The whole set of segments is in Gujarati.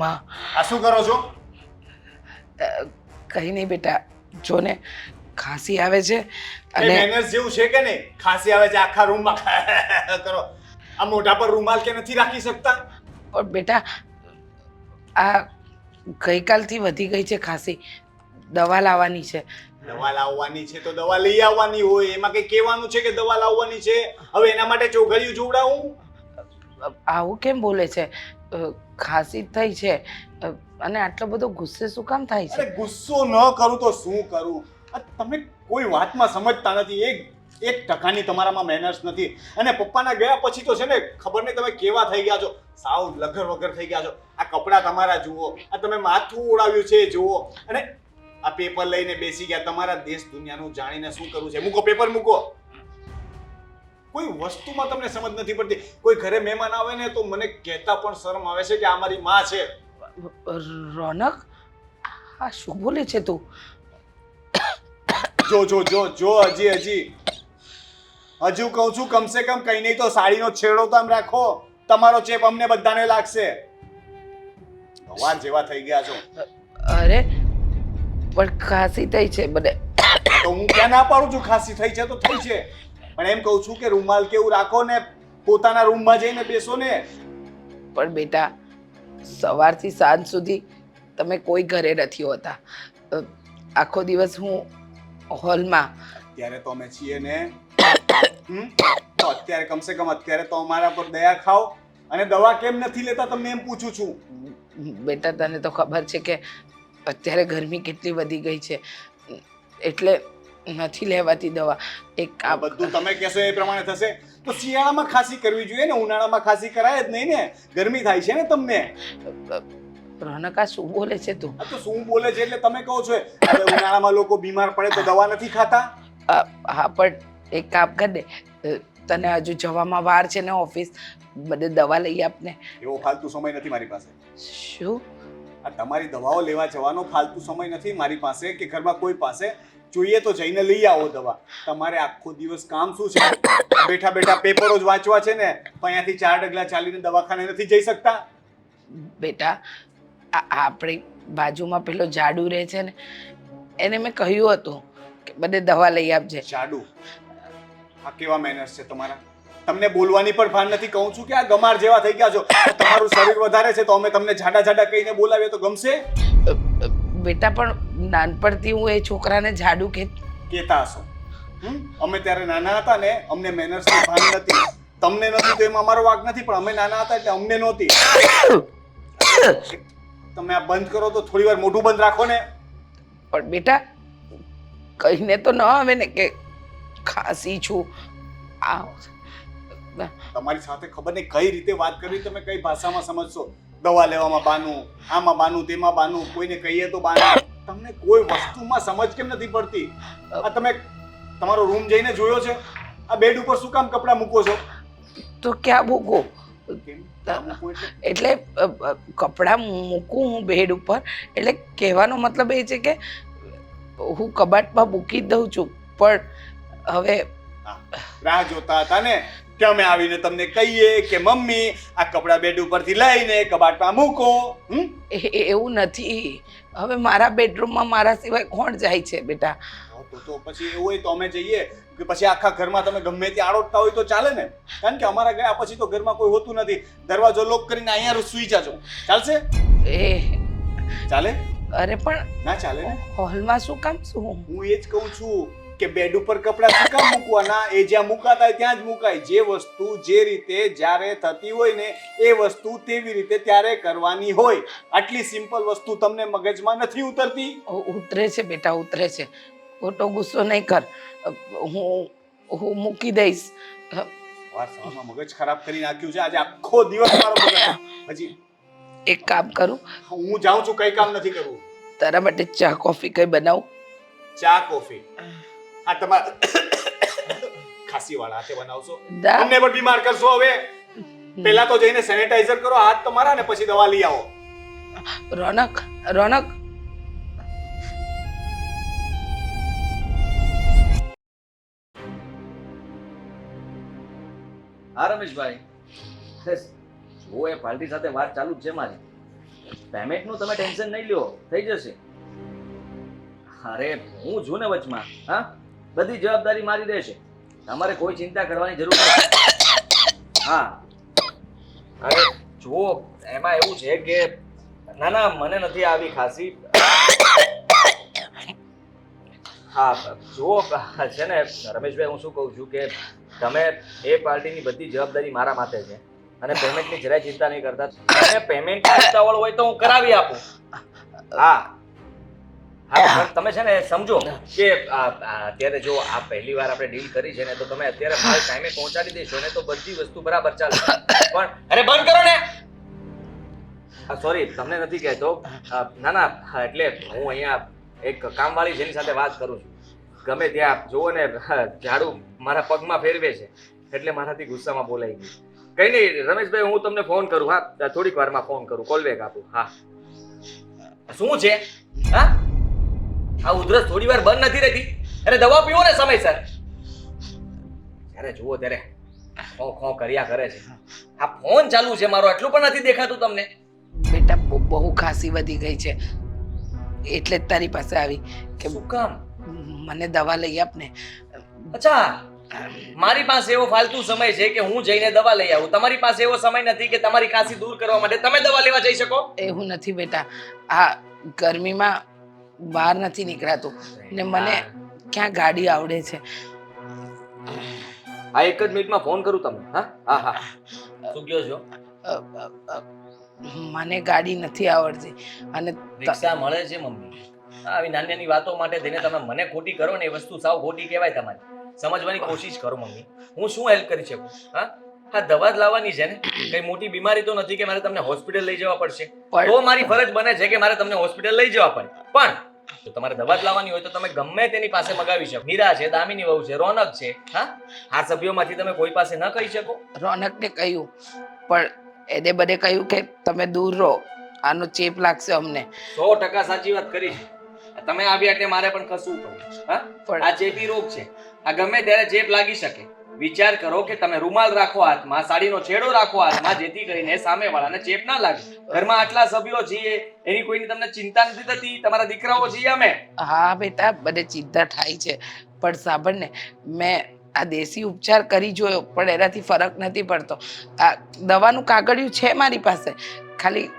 રૂમમાં. આ શું કરો છો? કંઈ નહીં બેટા, જો ને ખાંસી આવે છે એ અને મેનર્સ જેવું છે કે નહીં? ખાંસી આવે છે આખા રૂમમાં કરો. આ મોઢા પર રૂમાલ કે નથી રાખી શકતા? પણ બેટા આ ગઈકાલથી વધી ગઈ છે ખાંસી, દવા લાવવાની છે. દવા લાવવાની છે તો દવા લઈ આવવાની હોય, એમાં કઈ કહેવાનું છે કે દવા લાવવાની છે? હવે એના માટે ચોઘડિયું જોવડાવું? આવું કેમ બોલે છે? ખાંસી થઈ છે અને આટલો બધો ગુસ્સે શું કામ થાય છે? અરે ગુસ્સો ન કરું તો શું કરું? આ તમે કોઈ વાતમાં સમજતા નથી. એક ટકાની તમારામાં મેનર્સ નથી. અને પપ્પાના ગયા પછી તો છે ને ખબર નહીં તમે કેવા થઈ ગયા છો, સાવ લગર વગર થઈ ગયા છો. આ કપડાં તમારા જુઓ, આ તમે માથું ઓળાવ્યું છે જુઓ, અને આ પેપર લઈને બેસી ગયા. તમારા દેશ દુનિયાનું જાણીને શું કરવું છે? મૂકો પેપર, મૂકો. કોઈ વસ્તુમાં તમને સમજ નથી પડતી. કોઈ ઘરે મહેમાન આવે ને તો મને કહેતા પણ શરમ આવે છે કે આ મારી માં છે. રોનક, આ શું બોલે છે તું? જો જો જો જો હજી હજુ કહું છું, કમસે કમ કઈ નહીં તો સાડીનો છેડો તો આમ રાખો. તમારો ચેપ અમને બધાને લાગશે. ભગવાન જેવા થઈ ગયા છો. અરે પણ ખાંસી થઈ છે મને. તો હું ક્યાં ના પાડું છું? ખાંસી થઈ છે તો થઈ છે, પણ એમ કહું છું કે રૂમાલ કેવું રાખો ને પોતાના રૂમમાં જઈને બેસો ને. પણ બેટા, સવારથી સાંજ સુધી તમે કોઈ ઘરે નથી હોતા. આખો દિવસ હું હોલમાં. અત્યારે તો અમે છીએ ને. તો અત્યારે કમસે કમ અત્યારે તો અમારા પર દયા ખાઓ. અને દવા કેમ નથી લેતા તમને એમ પૂછું છું. બેટા, તને તો ખબર છે કે અત્યારે ગરમી કેટલી વધી ગઈ છે, એટલે નથી લેવાતી દવા. એક આ બધું તમે કહેશો એ પ્રમાણે થશે. તો શિયાળામાં ખાંસી કરવી જોઈએ ને, ઉનાળામાં ખાંસી કરાય જ નહીં ને. ગરમી થાય છે ને તમને. રોનક, આ શું બોલે છે તું? આ તો શું બોલે છે એટલે તમે કહો છો. હવે ઉનાળામાં લોકો બીમાર પડે તો દવા નથી ખાતા? હા, પણ એક કામ કર દે, તને હજુ જવામાં વાર છે ને ઓફિસ, બધે દવા લઈ આપને. એવો ફાલતુ સમય નથી મારી પાસે. શું? આ તમારી દવાઓ લેવા જવાનો ફાલતુ સમય નથી મારી પાસે કે ઘરમાં કોઈ પાસે. જોઈએ તો જઈને લઈ આવો દવા. તમારે આખો દિવસ કામ શું છે? બેઠા બેઠા પેપરો જ વાંચવા છે ને, તો અહીંયાથી 4 ડગલા ચાલીને દવાખાને નથી જઈ શકતા? બેટા, આપણી બાજુમાં પેલો જાડુ રહે છે ને, એને મેં કહ્યું હતું કે બધે દવા લઈ આપજે. જાડુ? આ કેવા મેનર્સ છે તમારા? તમને બોલવાની પણ ભાન નથી. કહું છું કે આ ગમાર જેવા થઈ ગયા છો. તમારું શરીર વધારે છે તો અમે તમને જાડા જાડા કહીને બોલાવીએ તો ગમશે? બેટા, પણ નાનપણથી હું એ છોકરાને જાડુ કહેતા હશો. અમે ત્યારે નાના હતા ને, અમને મેનર્સની ભાન નથી. તમને નથી તો એમાં અમારો વાંક નથી, પણ અમે નાના હતા એટલે અમને નહોતી. તમે આ બંધ કરો તો થોડી વાર મોઢું બંધ રાખો ને. પણ બેટા, કહીને તો ન આવે ને કે ખાંસી છું. તમારી સાથે ખબર નહીં કઈ રીતે વાત કરવી, તમે કઈ ભાષામાં સમજશો. દવા લેવામાં બાનું, આમાં બાનું, તેમાં બાનું, કોઈને કહીએ તો બાનું. તમને કોઈ વસ્તુમાં સમજ કેમ નથી પડતી? આ તમે તમારો રૂમ જઈને જોયો છે? આ બેડ ઉપર શું કામ કપડાં મૂકો છો? તો ક્યાં મૂકો? કેમ મૂકો એટલે કપડાં મૂકું હું બેડ ઉપર, એટલે કહેવાનો મતલબ એ છે કે હું કબાટમાં મૂકી દઉં છું. પણ હવે રાહ જોતા હતા ને કે અમે આવીને તમને કહીએ કે મમ્મી આ કપડાં બેડ ઉપરથી લઈને કબાટમાં મૂકો. એવું નથી. હવે મારા બેડરૂમમાં મારા સિવાય કોણ જાય છે બેટા? તો પછી એવું હોય તો અમે જઈએ કે પછી આખા ઘરમાં તમે ગમે ત્યાં આડોટતા હોય તો ચાલે ને? કારણ કે અમારા ગયા પછી તો ઘરમાં કોઈ હોતું નથી. દરવાજો લોક કરીને અહીંયા સુઈ જાજો. ચાલશે? ચાલે? અરે પણ ના ચાલે ને. હોલમાં શું કામ? શું હું એ જ કહું છું કે બેડ ઉપર કપડાં શું કામ મૂકવાના? એ જ્યાં મુકાતા હોય ત્યાં જ મુકાય. જે વસ્તુ જે રીતે જ્યારે થતી હોય ને એ વસ્તુ તેવી રીતે ત્યારે કરવાની હોય. આટલી સિમ્પલ વસ્તુ તમને મગજમાં નથી ઉતરતી? ઉતરે છે બેટા, ઉતરે છે. ખોટો ગુસ્સો નહીં કર. હું મૂકી દઈશ. સવારમાં મગજ ખરાબ કરી નાખ્યું છે આજે આખો દિવસ મારો મગજ. હજી એક કામ કરું, હું જાઉં છું. કઈ કામ નથી કરવું. તારા માટે ચા કોફી કઈ બનાવું? ચા કોફી? આ તમારા ખાંસી વાળા હાથે બનાવશો? દા. અમને પણ બીમાર કરશો. હવે પહેલા તો જઈને સેનેટાઈઝર કરો હાથ તમારા, ને પછી દવા લઈ આવો. રોનક, રોનક, હા રમેશભાઈ, જો એ પાર્ટી સાથે વાત ચાલુ જ છે મારી. પેમેન્ટનું તમે ટેન્શન નહીં લ્યો, થઈ જશે. અરે હું છું ને વચમાં, હા, બધી જવાબદારી મારી રહેશે, તમારે કોઈ ચિંતા કરવાની જરૂર નથી. હા, અરે જુઓ, એમાં એવું છે કે ના ના, મને નથી આવી ખાંસી. હા જુઓ, છે ને રમેશભાઈ, હું શું કહું છું કે તમે એ પાર્ટીની બધી જવાબદારી મારા માથે છે અને પેમેન્ટની જરાય ચિંતા નહીં કરતા. તમે પેમેન્ટ ઉતાવળ હોય તો હું કરાવી આપું. હા હા, પણ તમે છે ને સમજો કે અત્યારે જો આ પહેલી વાર આપણે ડીલ કરી છે ને, તો તમે અત્યારે માલ ટાઈમે પહોંચાડી દેશો ને તો બધી વસ્તુ બરાબર ચાલે. પણ અરે બંધ કરો ને. સોરી, તમને નથી કહેતો. ના ના, એટલે હું અહીંયા એક કામવાળી જેની સાથે વાત કરું છું. ગમે ત્યાં જુઓ ને ઝાડુ મારા પગમાં ફેરવે છે, એટલે મારાથી ગુસ્સામાં બોલાઈ ગયું. કઈ નહીં રમેશભાઈ, હું તમને ફોન કરું. હા, થોડીક વારમાં ફોન કરું, કોલ બેક આપું. હા, શું છે? હા, આ ઉધરસ થોડી વાર બંધ નથી રહેતી. અરે દવા પીવો ને સમયસર. જ્યારે જુઓ ત્યારે ખો ખો કર્યા કરે છે. આ ફોન ચાલુ છે મારો, એટલું પણ નથી દેખાતું તમને? બેટા બહુ ખાંસી વધી ગઈ છે, એટલે જ તારી પાસે આવી કે શું કામ? મને દવા લઈ આપ ને. અચ્છા, મારી પાસે એવો ફાલતુ સમય છે કે હું જઈને દવા લઈ આવું. તમારી પાસે એવો સમય નથી કે તમારી ખાંસી દૂર કરવા માટે તમે દવા લેવા જઈ શકો? એવું નથી બેટા, આ ગરમીમાં બહાર નથી નીકળાતું ને મને ક્યાં ગાડી આવડે છે. આ એક જ મિનિટમાં ફોન કરું તમને. હા હા હા, શું કહો છો? મને ગાડી નથી આવડતી અને રિક્ષા મળે છે મમ્મી. આવી નાની નાની વાતો માટે થઈને તમે મને ખોટી કરો ને, એ વસ્તુ સાવ ખોટી કહેવાય. તમારે સમજવાની કોશિશ કરો મમ્મી. હું શું હેલ્પ કરી શકું? હા હા, દવા જ લાવવાની છે ને, કઈ મોટી બીમારી તો નથી કે મારે તમને હોસ્પિટલ લઈ જવા પડશે. તો મારી ફરજ બને છે કે મારે તમને હોસ્પિટલ લઈ જવા પડે. પણ જો તમારે દવા જ લાવવાની હોય તો તમે ગમે તેની પાસે મગાવી શકો. મીરા છે, દામિની વહુ છે, રોનક છે. હા, આ સભ્યોમાંથી તમે કોઈ પાસે ન કહી શકો? રોનકને કહ્યું, પણ એને બધે કહ્યું કે તમે દૂર રહો, આનો ચેપ લાગશે અમને. 100% સાચી વાત કરી છે. તમે આવ્યા એટલે મારે પણ ખસવું પડે. હા, પણ આ ચેપી રોગ છે, આ ગમે ત્યારે ચેપ લાગી શકે. વિચાર કરો કે તમે રૂમાલ રાખો હાથમાં, સાડીનો છેડો રાખો હાથમાં, જેથી કરીને સામેવાળાને ચેપ ના લાગે. ઘરમાં આટલા સભ્યો છીએ, એની કોઈની તમને ચિંતા નથી થતી? તમારા દીકરાઓ છીએ અમે. હા બેટા, બધે ચિંતા થાય છે, પણ સાંભળ ને, મેં આ દેશી ઉપચાર કરી જોયો પણ એનાથી ફરક નથી પડતો. આ દવાનું કાગળિયું છે મારી પાસે, ખાલી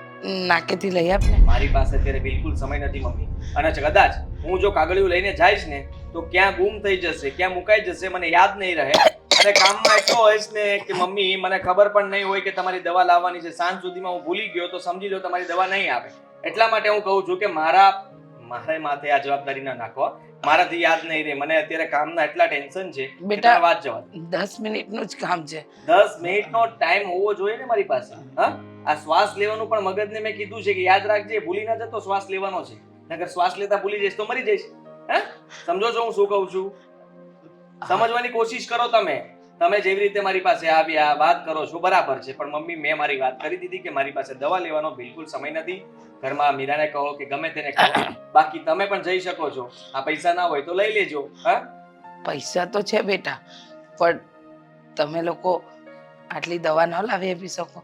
નાકેથી લઈ આપ ને. મારી પાસે અત્યારે બિલકુલ સમય નથી મમ્મી, અને કદાચ હું જો કાગળિયું લઈને જઈશ ને તો ક્યાં ગુમ થઈ જશે, ક્યાં મુકાઈ જશે, મને યાદ નહીં રહે. અને કામમાં એટલો હોઈશ ને કે મમ્મી મને ખબર પણ નહીં હોય કે તમારી દવા લાવવાની છે. સાંજ સુધીમાં હું ભૂલી ગયો તો સમજી લો તમારી દવા નહીં આવે. એટલા માટે હું કહું છું કે મારે માથે આ જવાબદારી ના નાખો. મારાથી યાદ નહીં રહે. મને અત્યારે કામના એટલા ટેન્શન છે બેટા, વાત જવા દો. 10 મિનિટનું જ કામ છે. 10 મિનિટનો ટાઈમ હોવો જોઈએ ને મારી પાસે. હા, આ શ્વાસ લેવાનું પણ મગજને મેં કીધું છે કે યાદ રાખજે, ભૂલી ના જતો શ્વાસ લેવાનો છે. નકર શ્વાસ લેતા ભૂલી જઈશ તો મરી જઈશ. હે, સમજો છો હું શું કહું છું? સમજવાની કોશિશ કરો તમે. તમે જેવી રીતે મારી પાસે આવ્યા, વાત કરો છો બરાબર છે, પણ મમ્મી મેં મારી વાત કરી દીધી કે મારી પાસે દવા લેવાનો બિલકુલ સમય નથી. ઘરમાં મીરાને કહો કે ગમે તેને કહો, બાકી તમે પણ જઈ શકો છો. આ પૈસા ના હોય તો લઈ લેજો. હા, પૈસા તો છે બેટા, પણ તમે લોકો આટલી દવા ન લાવી આપી શકો?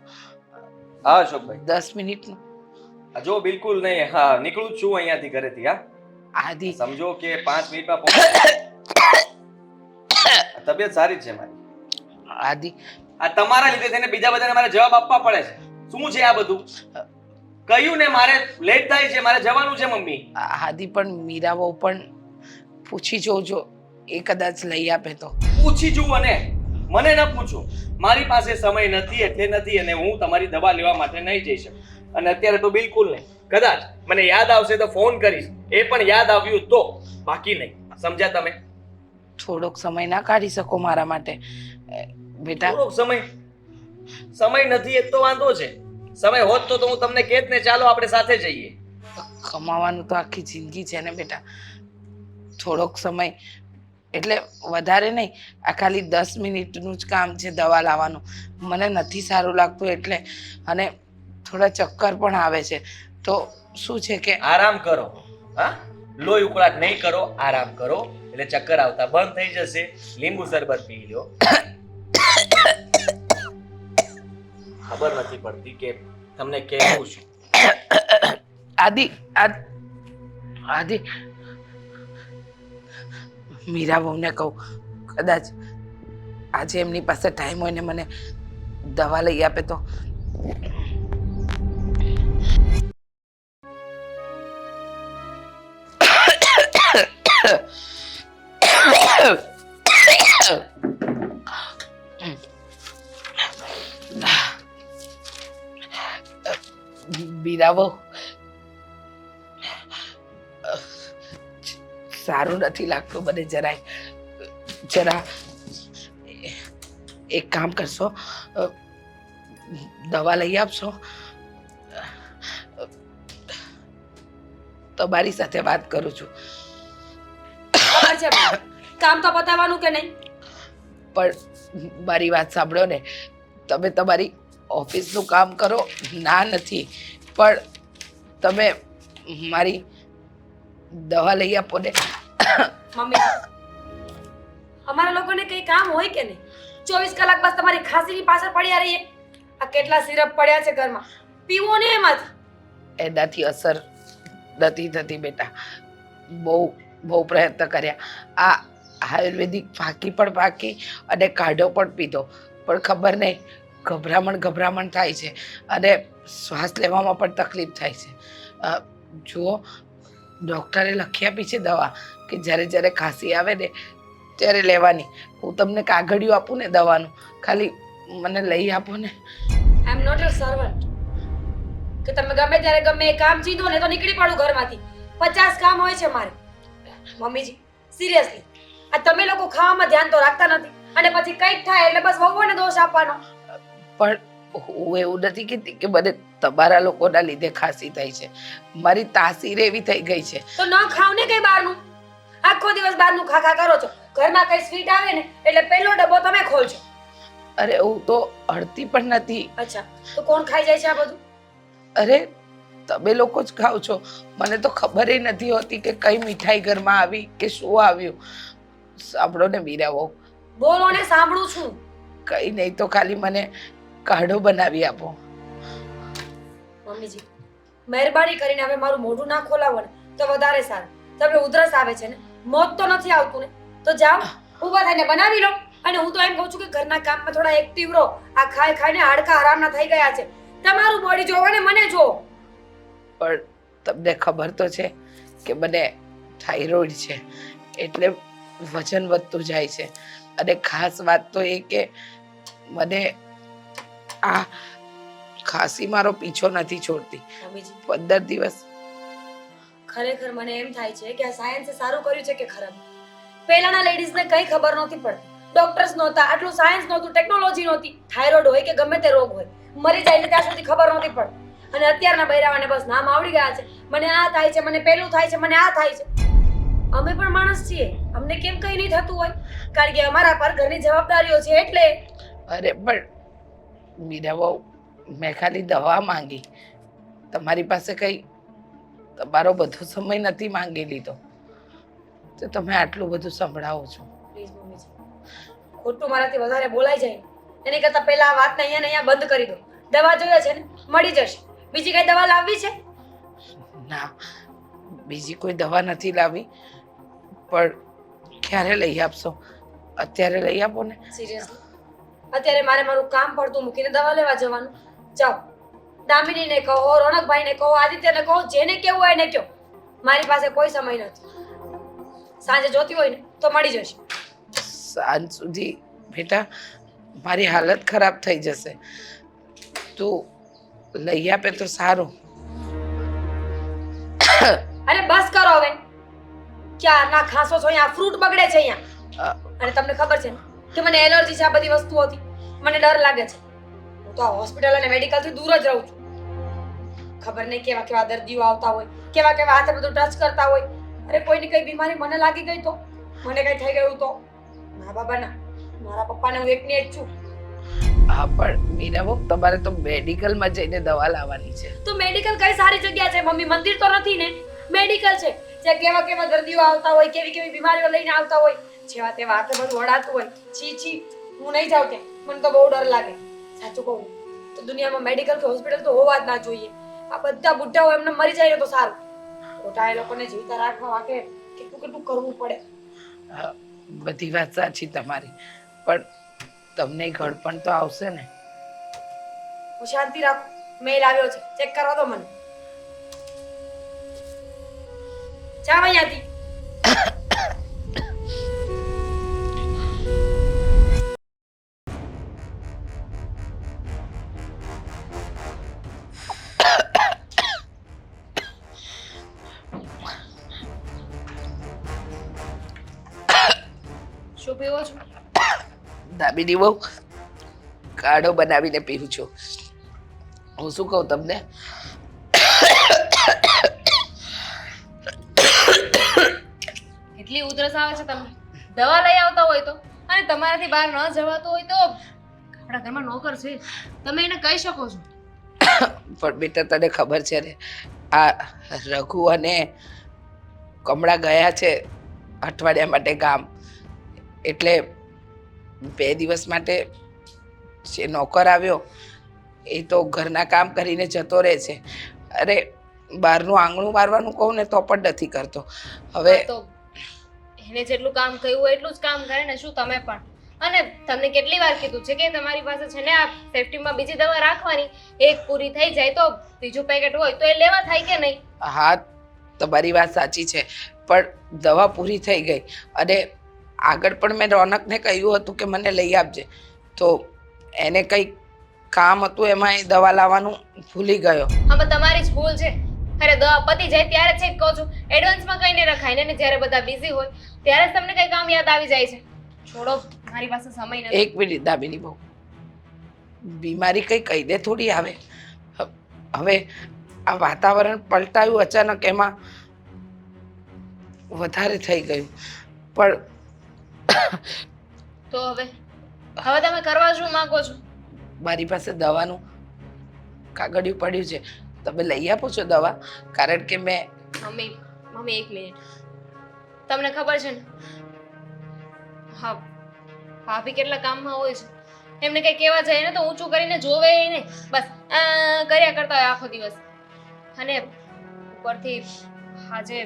હા અશોકભાઈ, 10 મિનિટનું. જો બિલકુલ નહીં. હા, નીકળું જ છું અહીંયાથી, ઘરેથી. હા, આદિ સમજો કે 5 મિનિટમાં પહોંચ. તબિયત સારી જ છે મારી. આદિ, આ તમારા લીધે થઈને બીજા બધાને મારે જવાબ આપવા પડે છે. શું છે આ બધું? કહ્યું ને મારે લેટ થાય છે, મારે જવાનું છે મમ્મી. આદિ પણ મીરા બહુ પણ પૂછી જોજો, એ કદાચ લઈ આપે તો. પૂછી જુઓ ને, મને ન પૂછો. મારી પાસે સમય નથી એટલે નથી, અને હું તમારી દવા લેવા માટે નહીં જઈ શકું. અને અત્યારે તો બિલકુલ નહીં. કદાચ મને યાદ આવશે તો ફોન કરીશ, એ પણ યાદ આવ્યું તો, બાકી નહીં. સમજ્યા તમે? થોડોક સમય ના કાઢી શકો મારા માટે બેટા? થોડોક સમય નથી એ તો વાંધો છે. સમય હોત તો હું તમને કહેત ને ચાલો આપણે સાથે જઈએ. કમાવાનું તો આખી જિંદગી છે ને બેટા. થોડોક સમય એટલે વધારે નહીં, આ ખાલી 10 મિનિટનું જ કામ છે દવા લાવવાનું. મને નથી સારું લાગતું એટલે, અને થોડા ચક્કર પણ આવે છે. તો શું છે કે આરામ કરો. હા, લોહી ઉકળાટ નહીં કરો, આરામ કરો એટલે ચક્કર આવતા બંધ થઈ જશે. લીંબુ શરબત પી લો. ખબર નથી પડતી કે તમને કેવું છું. આદિ આદિ મીરા બહુને કહું કદાચ આજે એમની પાસે ટાઈમ હોય ને મને દવા લઈ આપે તો. બીરાવો સારું નથી લાગતું મને જરાય. જરા એક કામ કરશો, દવા લઈ આપશો? તમારી સાથે વાત કરું છું. ખબર છે કામ તો પતાવવાનું કે નહીં? પણ મારી વાત સાંભળો ને, તમે તમારી ઓફિસનું કામ કરો, ના નથી, પણ તમે મારી દવા લઈ આપો ને. મમ્મી, અમારા લોકોને કઈ કામ હોય કે નહીં? 24 કલાક બસ તમારી ખાંસીની પાછળ પડ્યા રહીએ. આ કેટલા સિરપ પડ્યા છે ઘરમાં, પીવો ને એમાંથી. એનાથી અસર નથી થતી બેટા. બહુ પ્રયત્ન કર્યા. આ આયુર્વેદિક ફાંકી પણ ફાંકી અને કાઢો પણ પીધો, પણ ખબર નહીં, ગભરામણ થાય છે અને શ્વાસ લેવામાં પણ તકલીફ થાય છે. જુઓ, ડૉક્ટરે લખી આપી છે દવા કે જ્યારે ખાંસી આવે ને ત્યારે લેવાની. હું તમને કાગળિયું આપું ને દવાનું, ખાલી મને લઈ આપો ને. આઈ એમ નોટ યોર સર્વન્ટ કે તમે ગમે ત્યારે ગમે એ કામ ચીધો ને તો નીકળી પડું ઘરમાંથી. 50 કામ હોય છે મારે. મમ્મીજી, સિરિયસલી આ તમે લોકો ખાવામાં ધ્યાન તો રાખતા નથી અને પછી કંઈક થાય એટલે બસ વહુને દોષ આપવાનો. પણ હું એવું નથી કહેતી કે મને તમારા લોકોના લીધે ખાંસી થઈ છે. મારી તાસીર એવી થઈ ગઈ છે. તો ન ખાવ ને કઈ બહારનું. આખો દિવસ બહારનું ખા કરો છો. ઘરમાં કઈ સ્વીટ આવે ને એટલે પહેલો ડબ્બો તમે ખોલજો. અરે હું તો અડતી પણ નથી. અચ્છા, તો કોણ ખાઈ જાય છે આ બધું? અરે તમે લોકો જ ખાઓ છો. મને તો ખબર નથી હોતી કે કઈ મીઠાઈ ઘરમાં આવી કે શું આવ્યું. સાંભળો ને મીરાઓ, બોલો ને, સાંભળું છું. કઈ નહીં તો ખાલી મને કાઢો બનાવી આપો. મમ્મીજી, મહેરબાની કરીને હવે મારું મોઢું ના ખોલાવો ને તો વધારે સારું. તમને ઉધરસ આવે છે ને, મોત તો નથી આવતું ને, તો જાઓ ઊભા થઈને બનાવી લો. અને હું તો એમ કહું છું કે ઘરના કામમાં થોડા એક્ટિવ રહો. આ ખાઈને હાડકા હરામના થઈ ગયા છે. તમારું બોડી જોવો ને મને જોવો. પણ તમને ખબર તો છે કે મને થાઇરોઇડ છે, એટલે વજન વધતું જાય છે. અને ખાસ વાત તો એ કે મને આ ખાંસી મારો પીછો નથી છોડતી. મમ્મીજી, 15 દિવસ. ખરેખર મને એમ થાય છે કે આ સાયન્સે સારું કર્યું છે કે ખરાબ. પહેલાના લેડીઝને કઈ ખબર નહોતી પડતી. ડોક્ટર્સ નહોતા, આટલું સાયન્સ નહોતું, ટેકનોલોજી નહોતી. થાઇરોઇડ હોય કે ગમે તે રોગ હોય, મરી જાય ને ત્યાં સુધી ખબર નહોતી પડતી. અને અત્યારના બૈરાવાને બસ નામ આવડી ગયા છે. મને આ થાય છે, મને પેલું થાય છે, મને આ થાય છે. અમે પણ માણસ છીએ, અમને કેમ કઈ નહીં થતું હોય? કારણ કે અમારા પર ઘરની જવાબદારીઓ છે એટલે. અરે પણ મીરાબહુ, મેં ખાલી દવા માંગી. તમારી પાસે કઈ તમારો બધો સમય નથી માંગી લીધો, તો તમે આટલું બધું સંભળાવો છો. પ્લીઝ મમ્મીજી, ખોટું મારાથી વધારે બોલાઈ જાય એની કરતાં પહેલા આ વાતને અહીંયા બંધ કરી દો. દવા જોઈએ છે ને, મળી જશે. બીજી કઈ દવા લાવવી છે? ના, બીજી કોઈ દવા નથી લાવી, પણ ક્યારે લઈ આપશો? અત્યારે લઈ આપો ને. સિરિયસલી અત્યારે મારે મારું કામ પડતું મૂકીને દવા લેવા જવાનું. જાઓ, દામિનીને કહો, રોનકભાઈને કહો, આદિત્યને કહો, જેને કેવું હોય એને કહો. મારી પાસે કોઈ સમય નથી. સાંજે જોતી હોય ને તો મળી જશે. સાંજ સુધી બેટા મારી હાલત ખરાબ થઈ જશે. તું લઈ આપે તો સારું. અરે બસ કરો હવે. ક્યાં ના ખાસો છો અહીંયા? ફ્રૂટ બગડે છે અહીંયા. અને તમને ખબર છે ને કે મને એલર્જી છે આ બધી વસ્તુઓથી. મને ડર લાગે છે. હું તો આ હોસ્પિટલ અને મેડિકલથી દૂર જ રહું છું. ખબર નહીં કેવા કેવા દર્દીઓ આવતા હોય, કેવા કેવા હાથે બધું ટચ કરતા હોય. અરે કોઈની કઈ બીમારી મને લાગી ગઈ તો, મને કઈ થઈ ગયું તો? ના બાબા ના, મારા પપ્પાને હું એકની એક છું. હા, પણ મીરાબહુ, તમારે તો મેડિકલમાં જઈને દવા લાવવાની છે. તો મેડિકલ કઈ સારી જગ્યા છે મમ્મી? મંદિર તો નથી ને, મેડિકલ છે. જ્યાં કેવા કેવા દર્દીઓ આવતા હોય, કેવી કેવી બીમારીઓ લઈને આવતા હોય, જેવા તેવા હાથે બધું વળાતું હોય. છી છી, હું નહીં જાઉં ત્યાં. મને તો બહુ ડર લાગે. સાચું કહું તો દુનિયામાં મેડિકલ કે હોસ્પિટલ તો હોવા જ ના જોઈએ. આ બધા બુઢ્ઢાઓ એમને મરી જાય ને તો સારું. ખોટા એ લોકોને જીવતા રાખવા માટે કેટલું કેટલું કરવું પડે. બધી વાત સાચી તમારી, પણ તમને ઘડપણ તો આવશે ને. હું શાંતિ રાખો, મેલ આવ્યો છે, ચેક કરવા દો મને. જાવ અહીંયાથી. શું પીવો છો? દાબીની બહુ કાઢો બનાવીને પીવું છું. હું શું કહું તમને, કેટલી ઉધરસ આવે છે તમને. દવા લઈ આવતા હોય તો, અને તમારાથી બહાર ન જવાતું હોય તો આપણા ઘરમાં નોકર છે, તમે એને કહી શકો છો. પણ બેટા તને ખબર છે ને, આ રઘુ અને કમળા ગયા છે અઠવાડિયા માટે ગામ, એટલે 2 દિવસ માટે જે નોકર આવ્યો એ તો ઘરના કામ કરીને જતો રહે છે. અરે બહારનું આંગણું મારવાનું કહું ને તો પણ નથી કરતો. હવે હા તો એને જેટલું કામ કહ્યું હોય એટલું જ કામ કરે ને. શું તમે પણ? અને તમને કેટલી વાર કીધું છે કે તમારી પાસે છે ને આ સેફ્ટીમાં બીજી દવા રાખવાની, એક પૂરી થઈ જાય તો બીજું પેકેટ હોય તો એ લેવા થાય કે નહીં? હા, તમારી વાત સાચી છે, પણ દવા પૂરી થઈ ગઈ અને આગળ પણ મેં રોનકને કહ્યું હતું કે મને લઈ આપજે, તો એને કંઈક કામ હતું એમાં એ દવા લાવવાનું ભૂલી ગયો. આમાં તમારી જ ભૂલ છે. અરે દવા પતી જાય ત્યારે છે કહું છું, એડવાન્સમાં કહીને રખાય ને, જ્યારે બધા બિઝી હોય ત્યારે જ તમને કંઈ કામ યાદ આવી જાય છે. છોડો, મારી પાસે સમય નથી. એક મિનિટ દાબીની બહુ, બીમારી કંઈ કહી દે થોડી આવે. હવે આ વાતાવરણ પલટાયું અચાનક, એમાં વધારે થઈ ગયું. પણ તો હવે તમે કરવા શું માંગો છો? મારી પાસે દવાનું કાગળિયું પડ્યું છે, તમે લઈ આપો છો દવા? કારણ કે મેં મમ્મી એક મિનિટ. તમને ખબર છે ને, હા, ભાભી કેટલા કામમાં હોય છે. એમને કંઈ કહેવા જાય ને તો ઊંચું કરીને જોવે નહીં, બસ કર્યા કરતા હોય આખો દિવસ. અને ઉપરથી આજે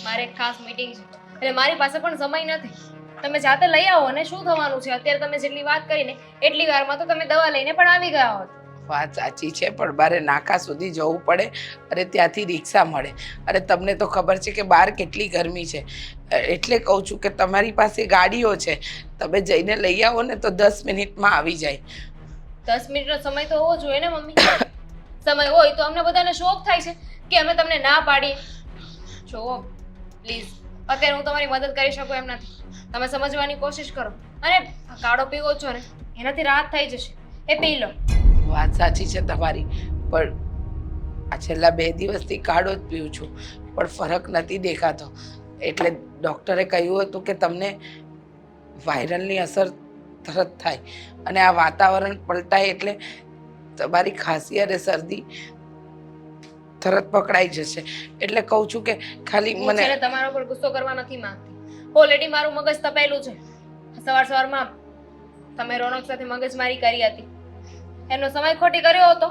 મારે એક ખાસ મીટિંગ છે એટલે મારી પાસે પણ સમય નથી. તમે જાતે લઈ આવો ને, શું થવાનું છે? અત્યારે તમે જેટલી વાત કરીને એટલી વારમાં તો તમે દવા લઈને પણ આવી ગયા હોત. વાત સાચી છે, પણ બારે નાકા સુધી જવું પડે અને ત્યાંથી રિક્ષા મળે. અને તમને તો ખબર છે કે બહાર કેટલી ગરમી છે, એટલે કહું છું કે તમારી પાસે ગાડીઓ છે, તમે જઈને લઈ આવો ને તો 10 મિનિટમાં આવી જાય. 10 મિનિટનો સમય તો હોવો જોઈએ ને મમ્મી. સમય હોય તો અમને બધાને શોખ થાય છે કે અમે તમને ના પાડીએ. જો પ્લીઝ, અત્યારે હું તમારી મદદ કરી શકું એમ નથી. તમે સમજવાની કોશિશ કરો. અને આ કાળો પીવો છો ને, એનાથી રાહત થઈ જશે, એ પી લો. વાત સાચી છે તમારી, પણ આ છેલ્લા 2 દિવસથી કાઢો જ પીઉં છું, પણ ફરક નથી દેખાતો. એટલે ડૉક્ટરે કહ્યું હતું કે તમને વાયરલની અસર તરત થાય, અને આ વાતાવરણ પલટાય એટલે તમારી ખાંસી અને શરદી તરત પકડાઈ જશે. એટલે કહું છું કે ખાલી હું છે મને ને તમારા ઉપર ગુસ્સો કરવા નથી માંગતી. ઓલરેડી મારું મગજ તપેલું છે. સવારમાં તમે રોનક સાથે મગજમારી કરી હતી, એનો સમય ખોટી કર્યો હતો.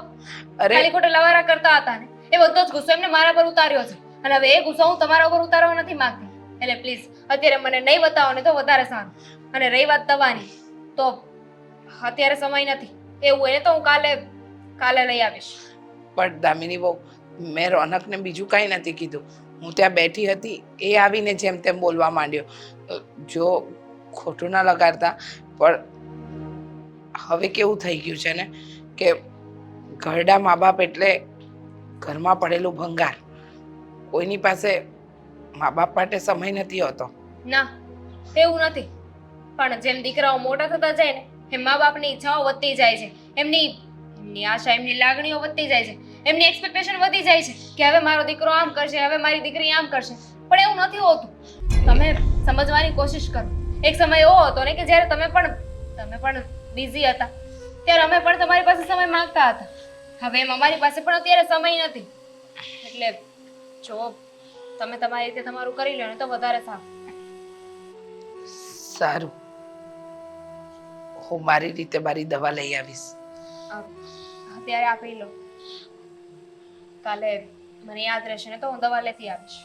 અરે ખાલી ખોટા લવારા કરતા હતા ને, એ બધો જ ગુસ્સો એમને મારા પર ઉતાર્યો છે. અને હવે એ ગુસ્સો હું તમારા ઉપર ઉતારવા નથી માંગતી. એટલે પ્લીઝ અત્યારે મને નહીં બતાવો ને તો વધારે સારું. અને રહી વાત દવાની, તો અત્યારે સમય નથી. એવું હોય ને તો હું કાલે લઈ આવીશ. પણ દામિની બહુ, મેં રોનકને બીજું કાંઈ નથી કીધું. હું ત્યાં બેઠી હતી, એ આવીને જેમ તેમ બોલવા માંડ્યો. જો ખોટું ના લગાડતા, પણ હવે કેવું થઈ ગયું છે ને કે ઘરડા મા બાપ એટલે ઘરમાં પડેલું ભંગાર. કોઈની પાસે મા બાપ માટે સમય નથી હોતો. ના, એવું નથી. પણ જેમ દીકરાઓ મોટા થતા જાય ને, એમ મા બાપની ઈચ્છાઓ વધતી જાય છે. એમની આશા, એમની લાગણીઓ વધતી જાય છે. એમની એક્સપેક્ટેશન વધી જાય છે કે હવે મારો દીકરો આમ કરશે, હવે મારી દીકરી આમ કરશે. પણ એવું નથી હોતું. તમે સમજવાની કોશિશ કરો. એક સમય એવો હતો ને કે જ્યારે તમે પણ બિઝી હતા, ત્યારે અમે પણ તમારી પાસે સમય માંગતા હતા. હવે એમ અમારી પાસે પણ અત્યારે સમય નથી. એટલે જો તમે તમારી રીતે તમારું કરી લો ને તો વધારે સારું. સારું, હું મારી રીતે મારી દવા લઈ આવીશ. અત્યારે આ પી લો. કાલે મને યાદ રહેશે ને તો હું દવા લેતી આવીશ.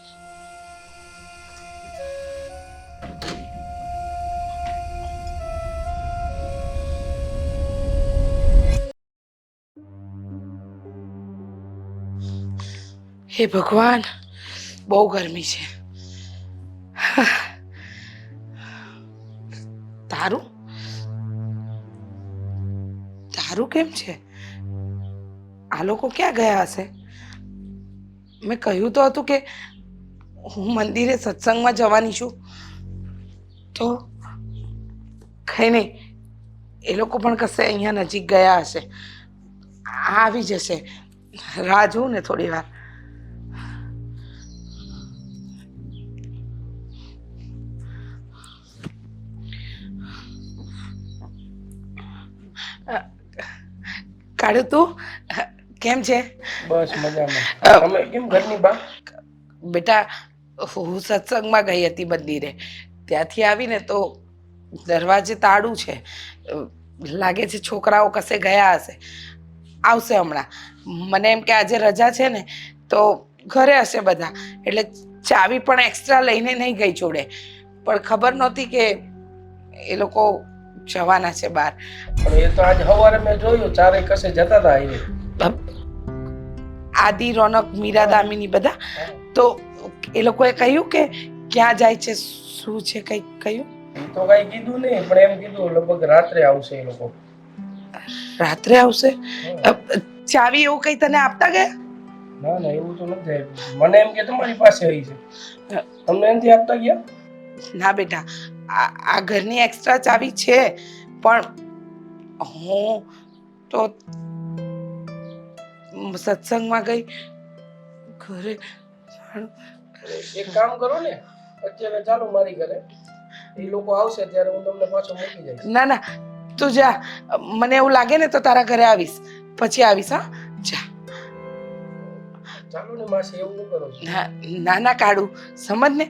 હે ભગવાન, બહુ ગરમી છે. તારું તારું કેમ છે? આ લોકો ક્યાં ગયા હશે? મેં કહ્યું તો હતું કે હું મંદિરે સત્સંગમાં જવાની છું. તો કઈ નહીં, એ લોકો પણ કશે અહીંયા નજીક ગયા હશે. આવી જશે, રાહ જોઉં ને થોડી વાર. કાળુ, તું કેમ છે? બસ મજામાં. તમે કેમ ઘરની બહાર? બેટા, હું સત્સંગમાં ગઈ હતી મંદિરે. ત્યાંથી આવીને તો દરવાજે તાળું છે. લાગે છે છોકરાઓ કશે ગયા હશે. આવશે હમણાં. મને એમ કે આજે રજા છે ને તો ઘરે હશે બધા, એટલે ચાવી પણ એક્સ્ટ્રા લઈને નહીં ગઈ જોડે. પણ ખબર નહોતી કે એ લોકો જવાના છે બહાર. પણ એ તો આજ સવારે મેં જોયું ચારે કશે જતા હતા એ. આદિ, રોનક, મીરા, દામિની બધા. તો એ લોકોએ કહ્યું કે ક્યાં જાય છે, શું છે, કંઈક કહ્યું? એ તો કઈ કીધું નહીં, પણ એમ કીધું લગભગ રાત્રે આવશે એ લોકો. રાત્રે આવશે? ચાવી એવું કઈ તને આપતા ગયા? ના ના, એવું તો નથી. મને એમ કે તમારી પાસે આવી છે. તમને એમથી આપતા ગયા? ના બેટા, આ ઘરની એક્સ્ટ્રા ચાવી છે, પણ હું તો સત્સંગમાં ગઈ. ઘરે એક કામ કરો ને, અત્યારે ચાલો મારી ઘરે. એ લોકો આવશે ત્યારે હું તમને પાછો મૂકી જઈશ. ના ના, તું જા. મને એવું લાગે ને તો તારા ઘરે આવીશ, પછી આવીશ. હા, જા. ચાલો ને માસી, એવું ન કરો છો. ના ના કાળુ, સમજ ને.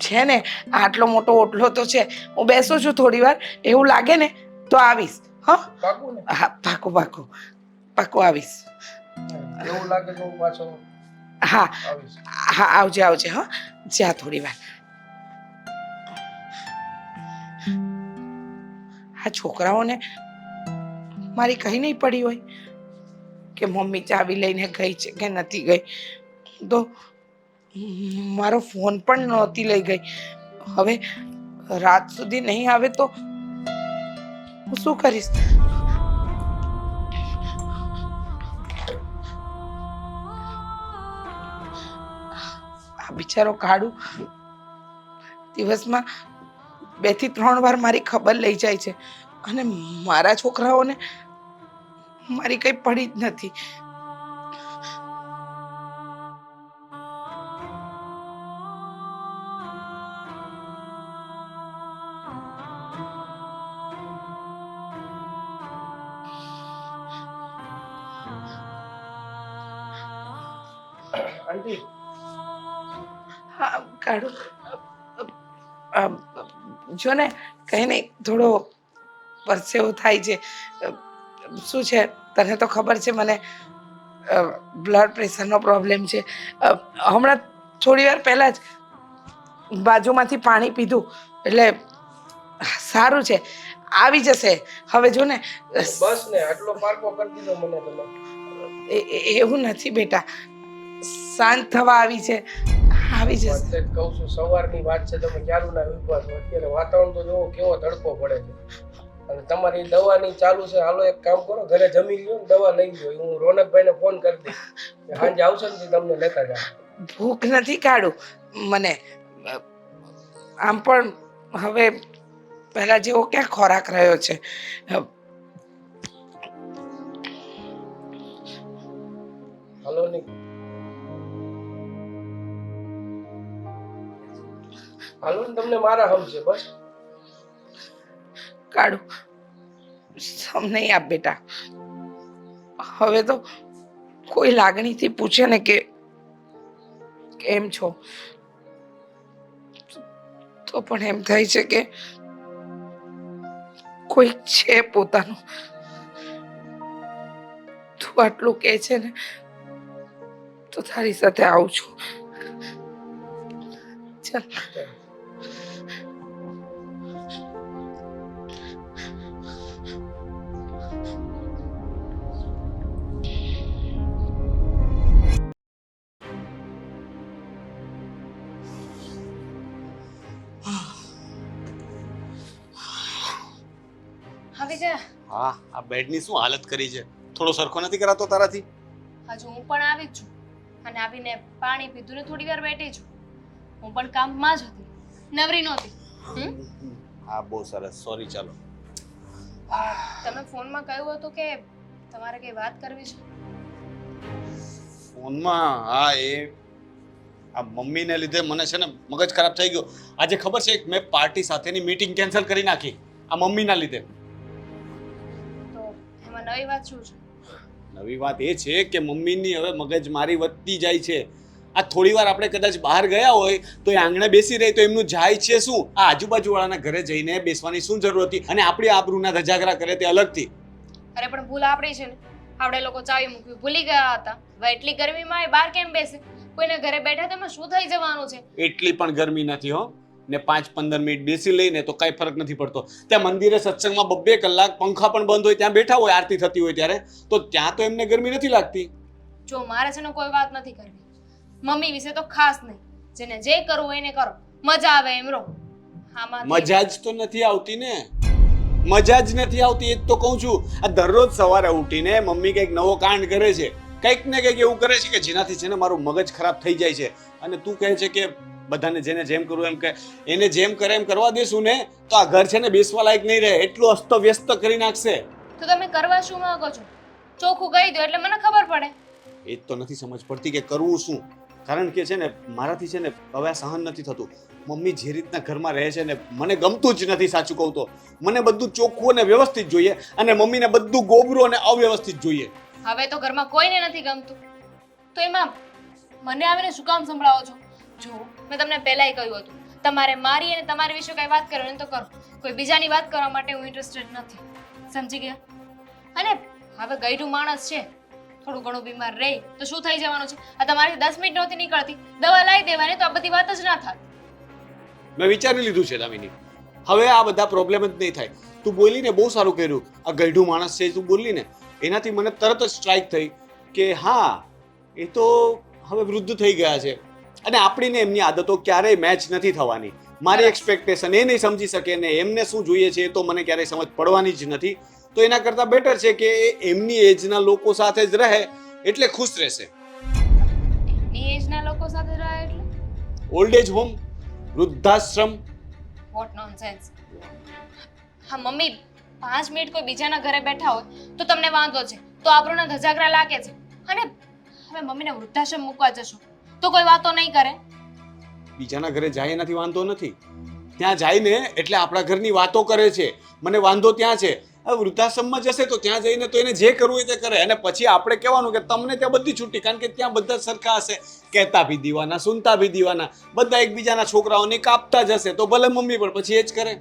છે ને આટલો મોટો ઓટલો તો છે. હું બેસું છું થોડી વાર, એવું લાગે ને તો આવીશ. હા પાકું ને? હા, પાકું પાકું પાકું આવીશ. એવું લાગે તો હું પાછો હા આવીશ. હા, આવજે આવજે. હા, જા થોડી વાર. આ છોકરાઓને મારી કઈ નહીં પડી હોય કે મમ્મી ચાવી લઈને ગઈ છે કે નથી ગઈ. તો મારો ફોન પણ નહોતી લઈ ગઈ. હવે રાત સુધી નહીં આવે તો હું શું કરીશ? આ બિચારો કાળુ દિવસમાં 2 થી 3 વાર મારી ખબર લઈ જાય છે, અને મારા છોકરાઓને મારી કઈ પડી જ નથી. આંટી, હા કાળુ, જો ને કઈ નહીં, થોડો પરસેવો થાય છે. શું છે તને તો ખબર છે, મને બ્લડ પ્રેશરનો પ્રોબ્લેમ છે. હમણાં થોડી વાર પહેલા જ બાજુમાંથી પાણી પીધું, એટલે સારું છે. આવી જશે હવે. જો ને બસ ને આટલો પારકો કરી દીધો મને તમે. એવું નથી બેટા, શાંત થવા આવી છે. આવી જશે. એટલે જ કહું છું, સવારની વાત છે, તમે ક્યારું ના વિશ્વાસ. અત્યારે વાતાવરણ તો જોવો કેવો તડકો પડે છે, અને તમારી દવાની ચાલુ છે. હાલો એક કામ કરો, ઘરે જમી લ્યો ને દવા લઈ લ્યો. હું રોનકભાઈને ફોન કરી દઈશ, સાંજે આવશે ને તમને લેતા જાવ. ભૂખ નથી કાઢું મને. આમ પણ હવે પહેલા જેવો ક્યાં ખોરાક રહ્યો છે. હાલો ને, હાલો ને, તમને મારા હમશે બસ. કાઢું સમ નહીં આપ બેટા. હવે તો કોઈ લાગણીથી પૂછે ને કે કેમ છો, તો પણ એમ થાય છે કે કોઈ છે પોતાનું. તું આટલું કહે છે ને તો તારી સાથે આવું છું. ચાલ. આવી ગયા. હા, આ બેડની શું હાલત કરી છે? થોડો સરખો નથી કરાતો તારાથી? હજુ હું પણ આવી જ છું અને આવીને પાણી પીધું ને થોડી વાર બેઠી છું. હું પણ કામમાં જ હતી, નવરી નહોતી. હા, બહુ સરસ. સોરી. ચાલો. તમે ફોનમાં કહ્યું હતું કે તમારે કઈ વાત કરવી છે. ફોનમાં? હા, એ આ મમ્મીને લીધે મને છે ને મગજ ખરાબ થઈ ગયો. આજે ખબર છે મેં પાર્ટી સાથેની મીટિંગ કેન્સલ કરી નાખી આ મમ્મીના લીધે. તો એમાં નવી વાત શું છે? નવી વાત એ છે કે મમ્મીની હવે મગજમારી વધતી જાય છે. આ થોડી વાર આપણે કદાચ બહાર ગયા હોય તો એ આંગણે બેસી રહી તો એમનું જાય છે શું? આ આજુબાજુવાળાના ઘરે જઈને બેસવાની શું જરૂર હતી? અને આપણી આબરૂના ધજાગરા કરે તે અલગથી. અરે પણ ભૂલ આપણી છે ને. આપણે લોકો ચાવી મૂકવી ભૂલી ગયા હતા. હવે એટલી ગરમીમાં એ બહાર કેમ બેસે? કોઈને ઘરે બેઠા તેમાં શું થઈ જવાનું છે? એટલી પણ ગરમી નથી હો. ને 5-15 મિનિટ બેસી લઈને તો કાંઈ ફરક નથી પડતો. ત્યાં મંદિરે સત્સંગમાં 2 કલાક પંખા પણ બંધ હોય ત્યાં બેઠા હોય આરતી થતી હોય ત્યારે તો ત્યાં તો એમને ગરમી નથી લાગતી. જો મારે છે ને કોઈ વાત નથી કરવી. મમ્મી વિશે તો ખાસ નહીં. જેને જે કરવું હોય એને કરો. મજા આવે એમ રહો. આમાં મજા જ તો નથી આવતી ને. મજા જ નથી આવતી. એ જ તો કહું છું. આ દરરોજ સવારે ઉઠીને મમ્મી કંઈક નવો કાંડ કરે છે, કંઈક ને કંઈક એવું કરે છે કે જેનાથી છે ને મારું મગજ ખરાબ થઈ જાય છે. અને તું કહે છે કે બધાને જેને જેમ કરવું એમ કે એને જેમ કરે એમ કરવા દેશું ને તો આ ઘર છે ને બેસવા લાયક નહીં રહે. એટલું અસ્તવ્યસ્ત કરી નાખશે. તો તમે કરવા શું માંગો છો? ચોખ્ખું કહી દો એટલે મને ખબર પડે. એ જ તો નથી સમજ પડતી કે કરવું શું. કારણ કે છે ને મારાથી છે ને હવે આ સહન નથી થતું. મમ્મી જે રીતના ઘરમાં રહે છે ને મને ગમતું જ નથી. સાચું કહું તો મને બધું ચોખ્ખું અને વ્યવસ્થિત જોઈએ અને મમ્મીને બધું ગોબરું અને અવ્યવસ્થિત જોઈએ. હવે તો ઘરમાં કોઈને નથી ગમતું તો એમાં મને આવીને શું કામ સંભળાવો છો? જો મેં તમને પહેલાંય કહ્યું હતું તમારે મારી અને તમારી વિશે કઈ વાત કરવાની તો કરો. કોઈ બીજાની વાત કરવા માટે હું ઇન્ટરેસ્ટેડ નથી. સમજી ગયા? અને હવે ગયઢું માણસ છે, થોડું ઘણું બીમાર રહે તો શું થઈ જવાનું છે? આ તમારી 10 મિનિટ નહોતી નીકળતી, દવા લાવી દેવાની તો આ બધી વાત જ ના થાય. મેં વિચારી લીધું છે દામિની. હવે આ બધા પ્રોબ્લેમ જ નહીં થાય. તું બોલીને બહુ સારું કર્યું. આ ગયઢું માણસ છે તું બોલી ને એનાથી મને તરત જ સ્ટ્રાઇક થઈ કે હા એ તો હવે વૃદ્ધ થઈ ગયા છે અને આપણીને એમની આદતો ક્યારેય મેચ નથી થવાની. મારી એક્સપેક્ટેશન એ નહીં સમજી શકે ને એમને શું જોઈએ છે એ તો મને ક્યારેય સમજ પડવાની જ નથી. તો એના કરતાં બેટર છે કે એ એમની એજના લોકો સાથે જ રહે એટલે ખુશ રહેશે. એની એજના લોકો સાથે રહે એટલે ઓલ્ડ એજ હોમ, વૃદ્ધાશ્રમ. What nonsense. હા મમ્મી 5 મિનિટ કોઈ બીજાના ઘરે બેઠા હોય તો તમને વાંધો છે, તો આબરૂના ધજાગરા લાગે છે. અને હવે મમ્મીને વૃદ્ધાશ્રમ મૂકવા જશો તો કોઈ વાતો નહીં કરે. બીજાના ઘરે જાય એનાથી વાંધો નથી. ત્યાં જાય ને એટલે આપણા ઘરની વાતો કરે છે. મને વાંધો ત્યાં છે. હવે વૃદ્ધાશ્રમમાં જશે તો ત્યાં જઈને તો એને જે કરવું હોય તે કરે અને પછી આપણે કહેવાનું કે તમને ત્યાં બધી છૂટી, કારણ કે ત્યાં બધા સરખા હશે. કહેતા ભી દીવાના, સુનતા ભી દીવાના, બધા એકબીજાના છોકરાઓને કાપતા જ હશે તો ભલે મમ્મી પણ પછી એ જ કરે.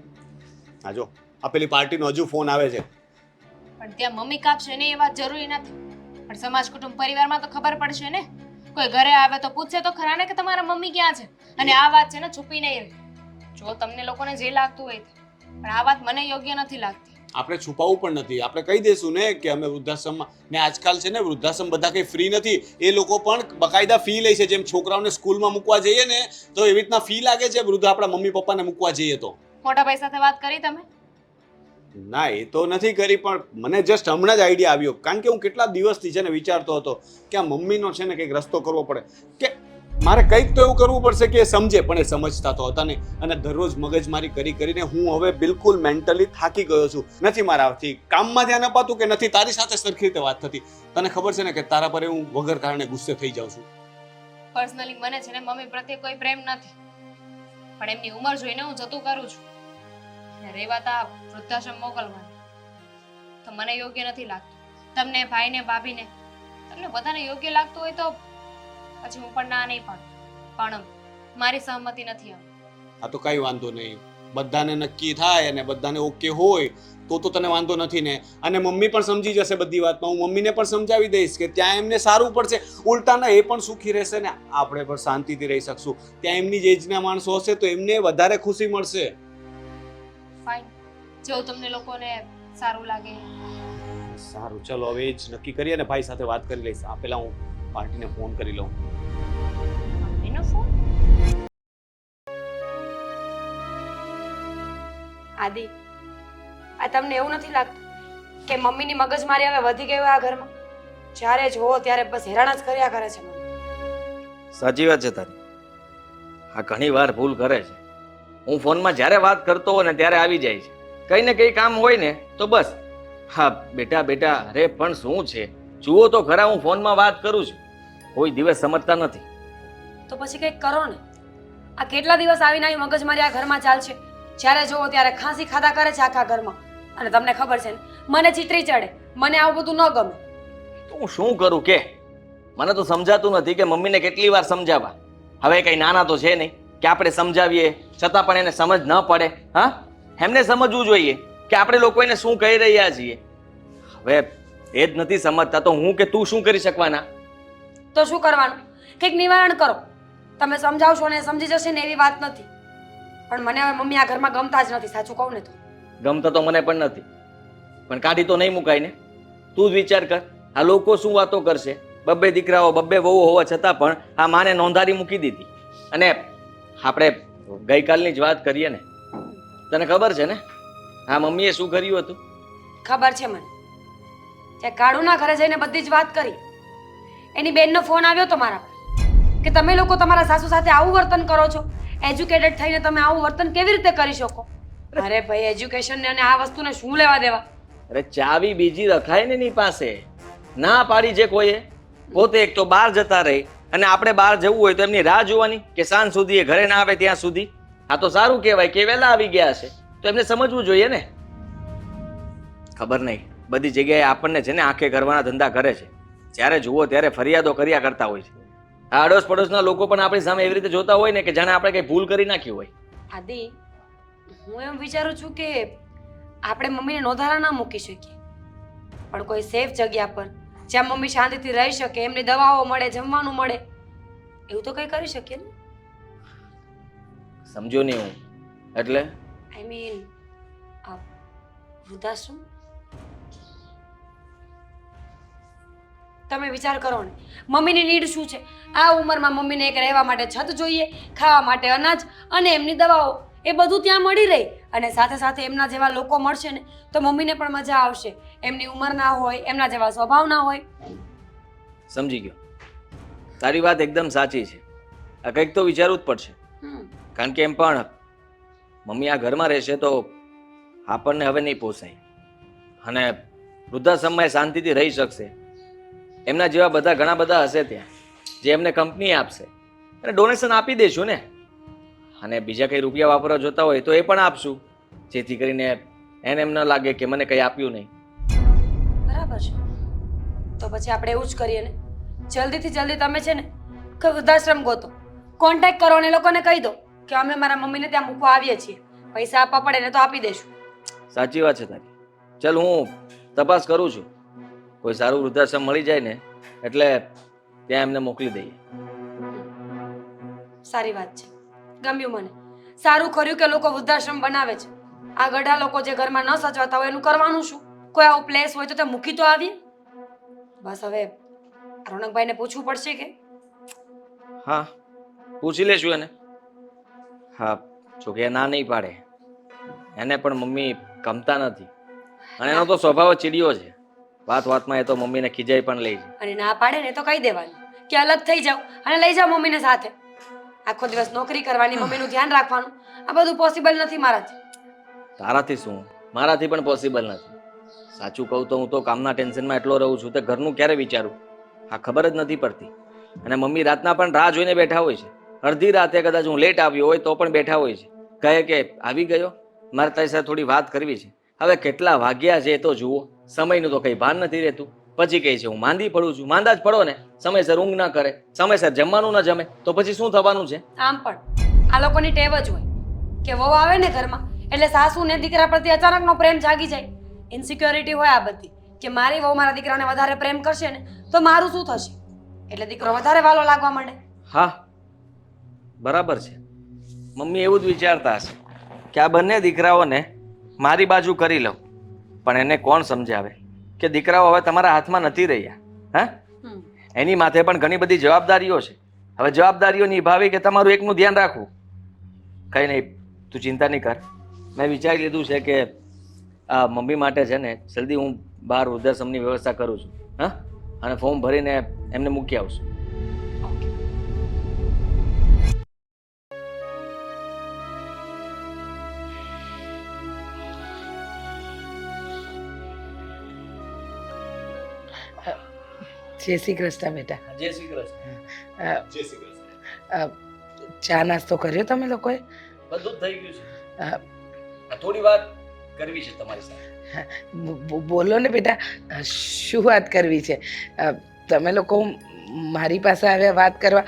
હા જો આ પેલી પાર્ટીનો હજુ ફોન આવે છે. પણ ત્યાં મમ્મી કાપશે ને એ વાત જરૂરી નથી. પણ સમાજ કુટુંબ પરિવારમાં તો ખબર પડશે ને. કોઈ ઘરે આવે તો પૂછશે તો ખરા ને કે તમારા મમ્મી ક્યાં છે. અને આ વાત છે ને છુપી નહીં રહે. જો તમને લોકોને જે લાગતું હોય તે, પણ આ વાત મને યોગ્ય નથી લાગતી. આપણે છુપાવવું પણ નથી. આપણે કહી દઈશું ને કે અમે વૃદ્ધાશ્રમમાં, ને આજકાલ છે ને વૃદ્ધાશ્રમ બધા કંઈ ફ્રી નથી. એ લોકો પણ બકાયદા ફી લે છે. જેમ છોકરાઓને સ્કૂલમાં મૂકવા જઈએ ને તો એવી રીતના ફી લાગે છે વૃદ્ધ આપણા મમ્મી પપ્પાને મૂકવા જઈએ તો. મોટા ભાઈ સાથે વાત કરી તમે? ના એ તો નથી કરી, પણ મને જસ્ટ હમણાં જ આઈડિયા આવ્યો. કારણ કે હું કેટલા દિવસથી છે ને વિચારતો હતો કે આ મમ્મીનો છે ને કંઈક રસ્તો કરવો પડે, કે મારે કંઈક તો એવું કરવું પડશે કે એ સમજે, પણ એ સમજતા તો હતા નહીં. અને દરરોજ મગજમારી કરી કરીને હું હવે બિલકુલ મેન્ટલી થાકી ગયો છું. નથી મારાથી કામમાં ધ્યાન અપાતું કે નથી તારી સાથે સરખી રીતે વાત થતી. તને ખબર છે ને કે તારા પર હું વગર કારણે ગુસ્સે થઈ જાઉં છું. પર્સનલી મને છે ને મમ્મી પ્રત્યે કોઈ પ્રેમ નથી, પણ એમની ઉંમર જોઈને હું જતું કરું છું. અને રે વાત આ વૃદ્ધાશ્રમ મોકલવાની, તો મને યોગ્ય નથી લાગતું. તમને, ભાઈને, ભાભીને, તમને બધાને યોગ્ય લાગતું હોય તો પછી હું પણ ના નહીં પાડું, પણ મારી સહમતિ નથી. આ તો કઈ વાંધો નહીં. બધાને નક્કી થાય અને બધાને ઓકે હોય તો તને વાંધો નથી ને. અને મમ્મી પણ સમજી જશે બધી વાતમાં. હું મમ્મીને પણ સમજાવી દઈશ કે ત્યાં એમને સારું પડશે, ઉલટાના એ પણ સુખી રહેશે ને આપણે પણ શાંતિથી રહી શકશું. ત્યાં એમની જ એજના માણસો હશે તો એમને વધારે ખુશી મળશે. ફાઇન, જો તમને લોકોને સારું લાગે. સારું, ચલો હવે એ જ નક્કી કરીએ ને ભાઈ સાથે વાત કરી લઈશ. આ પહેલા હું પાર્ટીને ફોન કરી લઉં. મમ્મીનો ફોન? આદિ, આ તમને એવું નથી લાગતું કે મમ્મીની મગજમારી હવે વધી ગઈ હોય આ ઘરમાં? જ્યારે જોવો ત્યારે બસ હેરાન જ કર્યા કરે છે મને. સાચી વાત છે તારી. હા, ઘણી વાર ભૂલ કરે છે. હું ફોનમાં જ્યારે વાત કરતો હોય ને ત્યારે આવી જાય છે. કંઈ ને કંઈ કામ હોય ને તો બસ, હા બેટા બેટા, અરે પણ શું છે, જુઓ તો ખરા, હું ફોનમાં વાત કરું છું. કોઈ દિવસ સમજતા નથી. તો પછી કંઈક કરો ને. આ કેટલા દિવસ આવીને આવી મગજમારી આ ઘરમાં ચાલશે? જ્યારે જોવો ત્યારે ખાંસી ખાધા કરે છે આખા ઘરમાં. અને તમને ખબર છે ને, મને ચીતરી ચડે, મને આવું બધું ન ગમે. તો હું શું કરું કે? મને તો સમજાતું નથી કે મમ્મીને કેટલી વાર સમજાવવા. હવે કંઈ નાના તો છે નહીં કે આપણે સમજાવીએ છતાં પણ એને સમજ ન પડે. હા, એમને સમજવું જોઈએ કે આપણે લોકો એને શું કહી રહ્યા છીએ. હવે એ જ નથી સમજતા તો હું કે તું શું કરી શકવાના? તો શું કરવાનું? કંઈક નિવારણ કરો. તમે સમજાવશો ને સમજી જશે ને એવી વાત નથી. પણ મને હવે મમ્મી આ ઘરમાં ગમતા જ નથી, સાચું કહું ને તો. ગમતા તો મને પણ નથી, પણ કાઢી તો નહીં મુકાય ને. તું જ વિચાર કર, આ લોકો શું વાતો કરશે? બબ્બે દીકરાઓ, બબ્બે વહુ હોવા છતાં પણ આ માને નોંધારી મૂકી દીધી. અને આપણે ગઈકાલની જ વાત કરીએ ને, તને ખબર છે ને આ મમ્મીએ શું કર્યું હતું? ખબર છે મને. ત્યાં કાળુના ઘરે જઈને બધી જ વાત કરી. એની બેનનો ફોન આવ્યો તો મારા પર કે તમે લોકો તમારા સાસુ સાથે આવું વર્તન કરો છો. એજ્યુકેટેડ થઈને તમે આવું વર્તન કેવી રીતે કરી શકો? અરે ભાઈ, એજ્યુકેશન ને અને આ વસ્તુને શું લેવા દેવા? અરે ચાવી બીજી રખાય ને એની પાસે. ના પાડી છે કોઈએ. પોતે એક તો બહાર જતા રહે અને આપણે બહાર જવું હોય તો એમની રાહ જોવાની કે સાંજ સુધી એ ઘરે ના આવે ત્યાં સુધી. આ તો સારું કહેવાય કે વહેલા આવી ગયા હશે તો એમને સમજવું જોઈએ ને. ખબર નહીં, બધી જગ્યાએ આપણને છે ને આંખે કરવાના ધંધા કરે છે. જ્યારે જુઓ ત્યારે ફરિયાદો કર્યા કરતા હોય છે. આ અડોશ પડોશના લોકો પણ આપણી સામે એવી રીતે જોતા હોય ને કે જાણે આપણે કંઈ ભૂલ કરી નાખી હોય. આદિ, હું એમ વિચારું છું કે આપણે મમ્મીને નોંધારા ના મૂકી શકીએ, પણ કોઈ સેફ જગ્યા પર જ્યાં મમ્મી શાંતિથી રહી શકે, એમની દવાઓ મળે, જમવાનું મળે, એવું તો કંઈ કરી શકીએ ને. સમજો નહીં હું એટલે? આઈ મીન વૃદ્ધાશ્રમ. તમે વિચાર કરો ને, મમ્મીની નીડ શું છે? આ ઉંમરમાં મમ્મીને એક રહેવા માટે છત જોઈએ, ખાવા માટે અનાજ અને એમની દવાઓ, એ બધું ત્યાં મળી રહે. અને સાથે સાથે એમના જેવા લોકો મળશે ને તો મમ્મીને પણ મજા આવશે. એમની ઉંમર ના હોય, એમના જેવા સ્વભાવ ના હોય. સમજી ગયો, તારી વાત એકદમ સાચી છે. આ કંઈક તો વિચારવું જ પડશે. કારણ કે એમ પણ મમ્મી આ ઘરમાં રહેશે તો આપણને હવે નહીં પોસાય. અને વૃદ્ધાશ્રમમાં શાંતિથી રહી શકશે. એમના જેવા બધા ઘણા બધા હશે ત્યાં જે એમને કંપની આપશે અને ડોનેશન આપી દઈશું ને. અને બીજા કંઈ રૂપિયા વાપરવા જોતા હોય તો એ પણ આપશું, જેથી કરીને એને એમ ન લાગે કે મને કંઈ આપ્યું નહીં. બરાબર છે. તો પછી આપણે એવું જ કરીએ ને, જલ્દીથી જલ્દી તમે છે ને કે વૃદ્ધાશ્રમ ગોતો, કોન્ટેક્ટ કરો અને લોકોને કહી દો કે અમે મારા મમ્મીને ત્યાં મૂકવા આવીએ છીએ, પૈસા આપવા પડે ને તો આપી દઈશું. સાચી વાત છે તારી. ચાલ હું તપાસ કરું છું, કોઈ સારું વૃદ્ધાશ્રમ મળી જાય ને એટલે ત્યાં એમને મોકલી દઈએ. સારી વાત છે, ગમ્યું મને. સારું કર્યું કે લોકો વૃદ્ધાશ્રમ બનાવે છે. આ ગઢા લોકો જે ઘરમાં ન સચવાતા હોય એનું કરવાનું શું? કોઈ આવો પ્લેસ હોય તો તે મૂકી તો આવીએ. બસ હવે રોનકભાઈને પૂછવું પડશે કે. હા, પૂછી લેશું એને. હા, જોકે એ ના નહીં પાડે. એને પણ મમ્મી ગમતા નથી અને એનો તો સ્વભાવ જ ચીડિયો છે. વાત વાતમાં એ તો મમ્મીને ખીજાઈ પણ લે છે. અને ના પાડે ને તો કહી દેવાનું કે અલગ થઈ જાવ અને લઈ જાઓ મમ્મીને સાથે. આખો દિવસ નોકરી કરવાની, મમ્મીનું ધ્યાન રાખવાનું, આ બધું પોસિબલ નથી મારાથી. તારાથી શું, મારાથી પણ પોસિબલ નથી. સાચું કહું તો હું તો કામના ટેન્શનમાં એટલો રહું છું તે ઘરનું ક્યારે વિચારું આ ખબર જ નથી પડતી. અને મમ્મી રાતના પણ રાહ જોઈને બેઠા હોય છે. અડધી રાતે કદાચ હું લેટ આવ્યો હોય તો પણ બેઠા હોય છે. કહે કે આવી ગયો, મારે તારી સાથે થોડી વાત કરવી છે. હવે કેટલા વાગ્યા છે એ તો જુઓ, સમયનું તો કંઈ ભાન નથી રહેતું. પછી કહે છે હું માંદી પડું છું. માંદા જ પડો ને, સમયસર ઊંઘ ન કરે, સમયસર જમવાનું ન જમે તો પછી શું થવાનું છે? આમ પણ આ લોકોની ટેવ જ હોય કે વહુ આવે ને ઘરમાં એટલે સાસુ ને દીકરા પ્રત્યે અચાનકનો પ્રેમ જાગી જાય. ઇન્સિક્યોરિટી હોય આ બધી કે મારી વહુ મારા દીકરાને વધારે પ્રેમ કરશે ને તો મારું શું થશે, એટલે દીકરો વધારે વાલો લાગવા માંડે. હા બરાબર છે. મમ્મી એવું જ વિચારતા હશે કે આ બંને દીકરાઓને મારી બાજુ કરી લઉં, પણ એને કોણ સમજાવે કે દીકરાઓ હવે તમારા હાથમાં નથી રહ્યા. હા, હમ. એની માથે પણ ઘણી બધી જવાબદારીઓ છે. હવે જવાબદારીઓ નિભાવી કે તમારું એકનું ધ્યાન રાખવું. કંઈ નહીં, તું ચિંતા નહીં કર. મેં વિચારી લીધું છે કે આ મમ્મી માટે છે ને જલ્દી હું બહાર વૃદ્ધાશ્રમની વ્યવસ્થા કરું છું. હા, અને ફોર્મ ભરીને એમને મૂકી આવશું. જય શ્રી કૃષ્ણ બેટા. જય શ્રી કૃષ્ણ. અ, જય શ્રી કૃષ્ણ. અ, ચા નાસ્તો કર્યો તમે લોકોએ? બધું જ થઈ ગયું છે. અ, આ થોડી વાત કરવી છે તમારી સાથે. બોલો ને બેટા, શું વાત કરવી છે? તમે લોકો મારી પાસે આવ્યા વાત કરવા,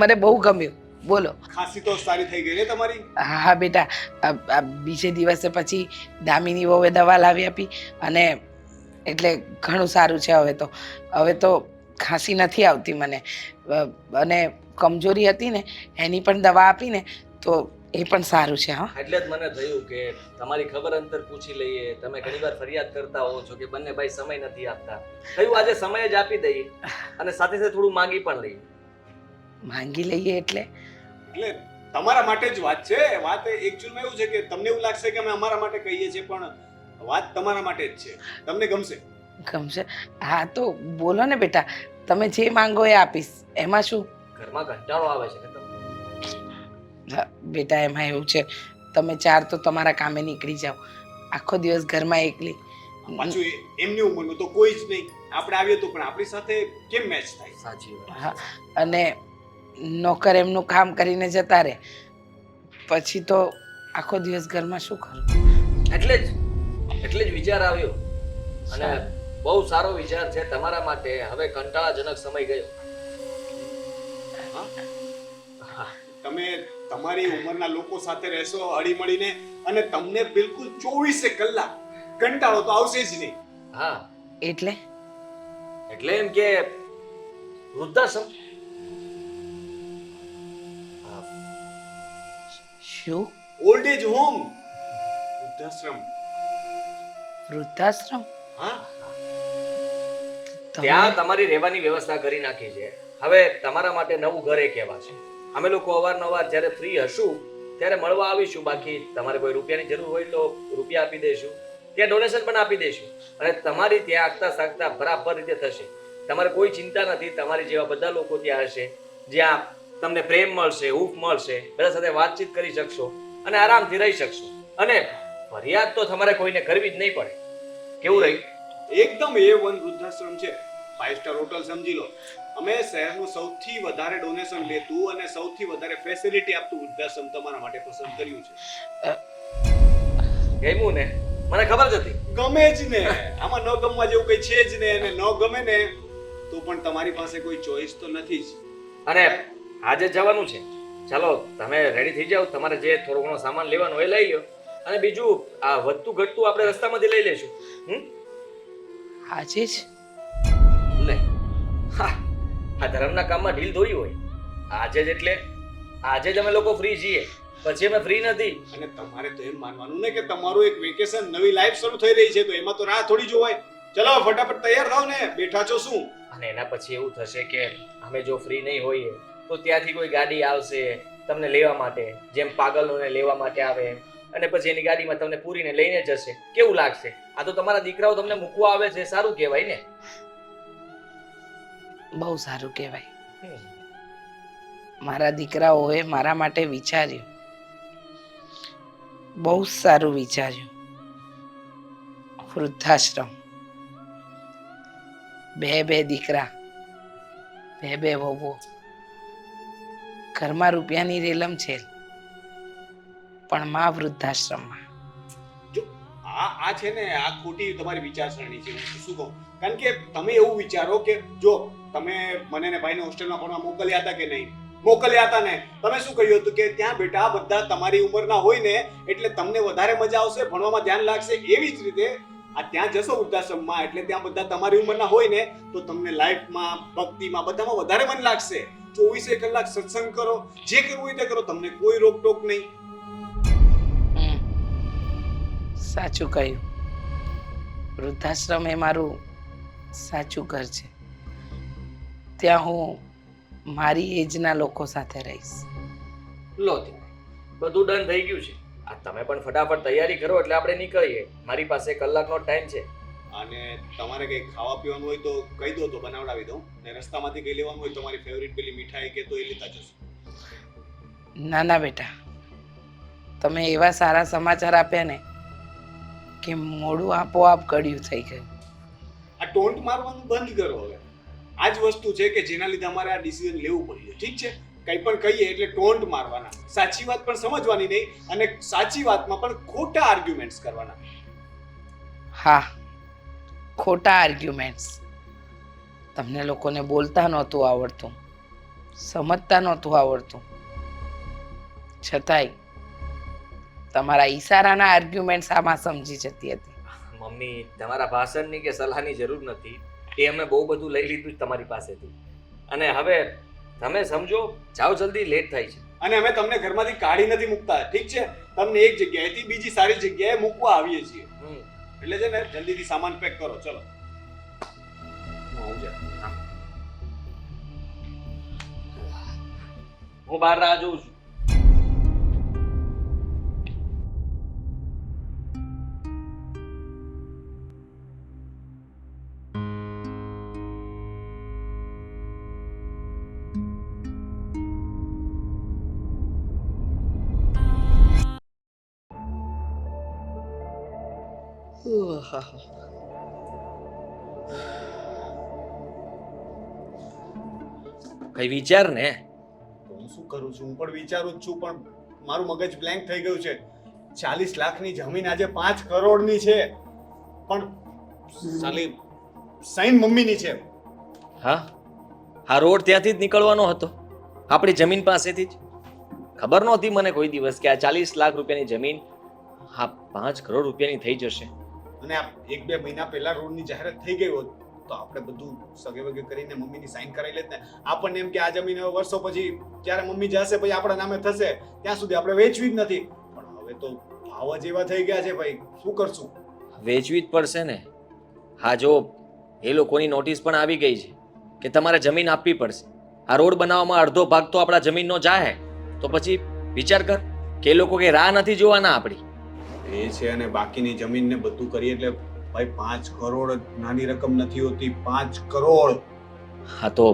મને બહુ ગમ્યું. બોલો. ખાંસી તો સારી થઈ ગઈ ને તમારી? હા બેટા, આ બીજે દિવસે પછી દામિની વહુએ દવા લાવી આપી અને એટલે ઘણું સારું છે. હવે તો ખાંસી નથી આવતી મને, અને કમજોરી હતી ને એની પણ દવા આપીને તો એ પણ સારું છે. હા, એટલે જ મને થયું કે તમારી ખબર અંતર પૂછી લઈએ. તમે ઘણીવાર ફરિયાદ કરતા હો છો કે બંને ભાઈ સમય નથી આપતા. થયું આજે સમય જ આપી દઈએ અને સાથે સાથે થોડું માંગી પણ લઈએ. માંગી લઈએ એટલે એટલે તમારા માટે જ વાત છે. વાત એકચ્યુઅલમાં એવું છે કે તમને એવું લાગશે કે અમે અમારા માટે કહીએ છીએ, પણ વાત તમારા માટે જ છે. તમને ગમશે? ગમશે? હા તો બોલો ને બેટા, તમે જે માંગો એ આપીશ. એમાં શું? ઘરમાં કંટાળો આવે છે ને તમને? હા, બેટા એમાં એવું છે, તમે ચાર તો તમારા કામે નીકળી જાઓ, આખો દિવસ ઘરમાં એકલી. પાછું એમની ઉંમરનું તો કોઈ જ નહીં. આપણે આવીએ તો પણ આપણી સાથે કેમ મેચ થાય? સાચી વાત. હા, અને નોકર એમનું કામ કરીને જતા રહે, પછી તો આખો દિવસ ઘરમાં શું કરું? એટલે જ વિચાર આવ્યો, અને બહુ સારો વિચાર છે તમારા માટે. હવે કંટાળાજનક સમય ગયો. હા? તમે તમારી ઉંમરના લોકો સાથે રહેશો હળીમળીને, અને તમને બિલકુલ 24 કલાક કંટાળો તો આવશે જ નહીં. હા, એટલે એટલે એમ કે વૃદ્ધાશ્રમ. શું? ઓલ્ડ એજ હોમ, વૃદ્ધાશ્રમ. વૃદ્ધાશ્રમ? હા, ત્યાં તમારી રહેવાની વ્યવસ્થા કરી નાખી છે. હવે તમારા માટે નવું ઘર એ કહેવાશે. અમે લોકો અવારનવાર જ્યારે ફ્રી હશું ત્યારે મળવા આવીશું. બાકી તમારે કોઈ રૂપિયાની જરૂર હોય તો રૂપિયા આપી દઈશું, ત્યાં ડોનેશન પણ આપી દઈશું, અને તમારી ત્યાં આગતા સાગતા બરાબર રીતે થશે. તમારે કોઈ ચિંતા નથી. તમારી જેવા બધા લોકો ત્યાં હશે, જ્યાં તમને પ્રેમ મળશે, હૂંફ મળશે, બધા સાથે વાતચીત કરી શકશો અને આરામથી રહી શકશો. અને ફરિયાદ તો તમારે કોઈને કરવી જ નહીં પડે. કેવું રહ્યું? એકદમ A1 વૃદ્ધાશ્રમ છે. 5 સ્ટાર હોટલ સમજી લો. અમે શહેરનું સૌથી વધારે ડોનેશન લેતું અને સૌથી વધારે ફેસિલિટી આપતું વૃદ્ધાશ્રમ તમારા માટે પસંદ કર્યું છે. ગમ્યું ને? મને ખબર જ હતી. ગમે જ ને, આમાં ન ગમવા જેવું કઈ છે જ ને. અને ન ગમે ને તો પણ તમારી પાસે કોઈ ચોઈસ તો નથી જ. અને આજે જવાનું છે. ચાલો તમે રેડી થઈ જાઓ. તમારે જે થોડો ઘણો સામાન લેવાનો એ લઈ લો, અને બીજું આ વધતું ઘટતું આપણે રસ્તામાંથી લઈ લેશું. આજે જ? લે, હા, આ ધર્મના કામમાં ઢીલ થોડી હોય. આજે જ એટલે આજે જ અમે લોકો ફ્રી છીએ, પછી અમે ફ્રી નથી. અને તમારે તો એમ માનવાનું ને કે તમારું એક વેકેશન, નવી લાઈફ શરૂ થઈ રહી છે, તો એમાં તો રાહ થોડી જોવાય. ચલો ફટાફટ તૈયાર થાવ ને, બેઠા છો શું? અને એના પછી એવું થશે કે અમે જો ફ્રી નહીં હોઈએ તો ત્યાંથી કોઈ ગાડી આવશે તમને લેવા માટે, જેમ પાગલોને લેવા માટે આવે, અને પછી એની ગાડીમાં તમને પૂરીને લઈને જશે. કેવું લાગશે? આ તો તમારા દીકરાઓ તમને મૂકવા આવે છે, સારું કહેવાય ને? બહુ સારું કહેવાય. મારા દીકરાઓએ મારા માટે વિચાર્યું, બહુ સારું વિચાર્યું. વૃદ્ધાશ્રમ, બે દીકરા, બે વહુઓ, ઘરમાં રૂપિયાની રેલમ છે, પણ માં વૃદ્ધાશ્રમમાં. જો આ છે ને, આ ખોટી તમારી વિચારસરણી છે. હું શું કહું, કારણ કે તમે એવું વિચારો કે જો તમે મને ને ભાઈને હોસ્ટેલમાં ભણવા મોકલ્યા હતા કે નહીં, મોકલ્યા હતા ને તમે શું કહ્યું હતું કે ત્યાં બેટા બધા તમારી ઉંમરના હોય ને એટલે તમને વધારે મજા આવશે, ભણવામાં ધ્યાન લાગશે. એવી જ રીતે આ ત્યાં જશો વૃદ્ધાશ્રમમાં એટલે ત્યાં બધા તમારી ઉંમરના હોય ને તો તમને લાઈફમાં, ભક્તિમાં, બધામાં વધારે મન લાગશે. 24 કલાક સત્સંગ કરો, જે કરવું હોય તે કરો, તમને કોઈ રોકટોક નહીં. સાચું કહ્યું. વૃદ્ધાશ્રમ એ મારું સાચું ઘર છે. ત્યાં હું મારી એજના લોકો સાથે રહીશ. લો બધું ડન થઈ ગયું છે. આ તમે પણ ફટાફટ તૈયારી કરો એટલે આપણે નીકળીએ. મારી પાસે કલાકનો ટાઈમ છે. અને તમારે કંઈ ખાવા પીવાનું હોય તો કહી દો તો બનાવડાવી દઉં. ને રસ્તામાંથી કંઈ લેવાનું હોય તમારી ફેવરિટ પેલી મીઠાઈ કે તો એ લેતા જશો. ના ના બેટા, તમે એવા સારા સમાચાર આપ્યા ને કે મોઢું આપોઆપ ગળ્યું થઈ ગયું. આ ટોન્ટ મારવાનું બંધ કરો હવે. આ જ વસ્તુ છે કે જેના લીધે અમારે આ ડિસિઝન લેવું પડ્યું. ઠીક છે, કંઈ પણ કહીએ એટલે ટોન્ટ મારવાના, સાચી વાત પણ સમજવાની નહીં અને સાચી વાતમાં પણ ખોટા આર્ગ્યુમેન્ટ્સ કરવાના. હા, ખોટા આર્ગ્યુમેન્ટ્સ. તમને લોકોને બોલતા નહોતું આવડતું, સમજતા નહોતું આવડતું, છતાંય તમારા ઈશારાના આર્ગ્યુમેન્ટ્સ આમાં સમજી જતી હતી. મમ્મી, તમારા ભાષણની કે સલાહની જરૂર નથી. એ અમે બહુ બધું લઈ લીધું તમારી પાસેથી. અને હવે તમે સમજો, જાઓ જલ્દી, લેટ થાય છે. અને અમે તમને ઘરમાંથી કાઢી નથી મૂકતા. ઠીક છે, તમને એક જગ્યાએથી બીજી સારી જગ્યાએ મૂકવા આવીએ છીએ. એટલે છે ને જલ્દીથી સામાન પેક કરો. ચલો હું બહાર રાહ જોઉં છું. કઈ વિચાર ને. હું શું કરું છું? હું પણ વિચારું જ છું, પણ મારું મગજ બ્લેન્ક થઈ ગયું છે. 40 લાખની જમીન આજે 5 કરોડની છે, પણ સાલી સાઈન મમ્મીની છે. હા, આ રોડ ત્યાંથી જ નીકળવાનો હતો, આપણી જમીન પાસેથી જ. ખબર નહોતી મને કોઈ દિવસ કે આ 40 લાખ રૂપિયાની જમીન હા 5 કરોડ રૂપિયાની થઈ જશે. અને આ 1-2 મહિના પહેલા રોડની જાહેરાત થઈ ગઈ હોત તો આપણે બધું સગે વગે કરીને મમ્મીની સાઈન કરાવી લેત ને. આપણને એમ કે આ જમીન હવે વર્ષો પછી જ્યારે મમ્મી જશે પછી આપણા નામે થશે, ત્યાં સુધી આપણે વેચવી જ નથી. પણ હવે તો ભાવ જ એવા થઈ ગયા છે ભાઈ, શું કરશું? વેચવી જ પડશે ને. હા, જો એ લોકોની નોટિસ પણ આવી ગઈ છે કે તમારે જમીન આપવી પડશે. આ રોડ બનાવવામાં અડધો ભાગ તો આપણા જમીનનો જાય, તો પછી વિચાર કર કે એ લોકો કે રાહ નથી જોવાના આપણી. એ છે, અને બાકીની જમીનને બધું કરીએ એટલે ભાઈ 5 કરોડ નાની રકમ નથી હોતી. 5 કરોડ. હા, તો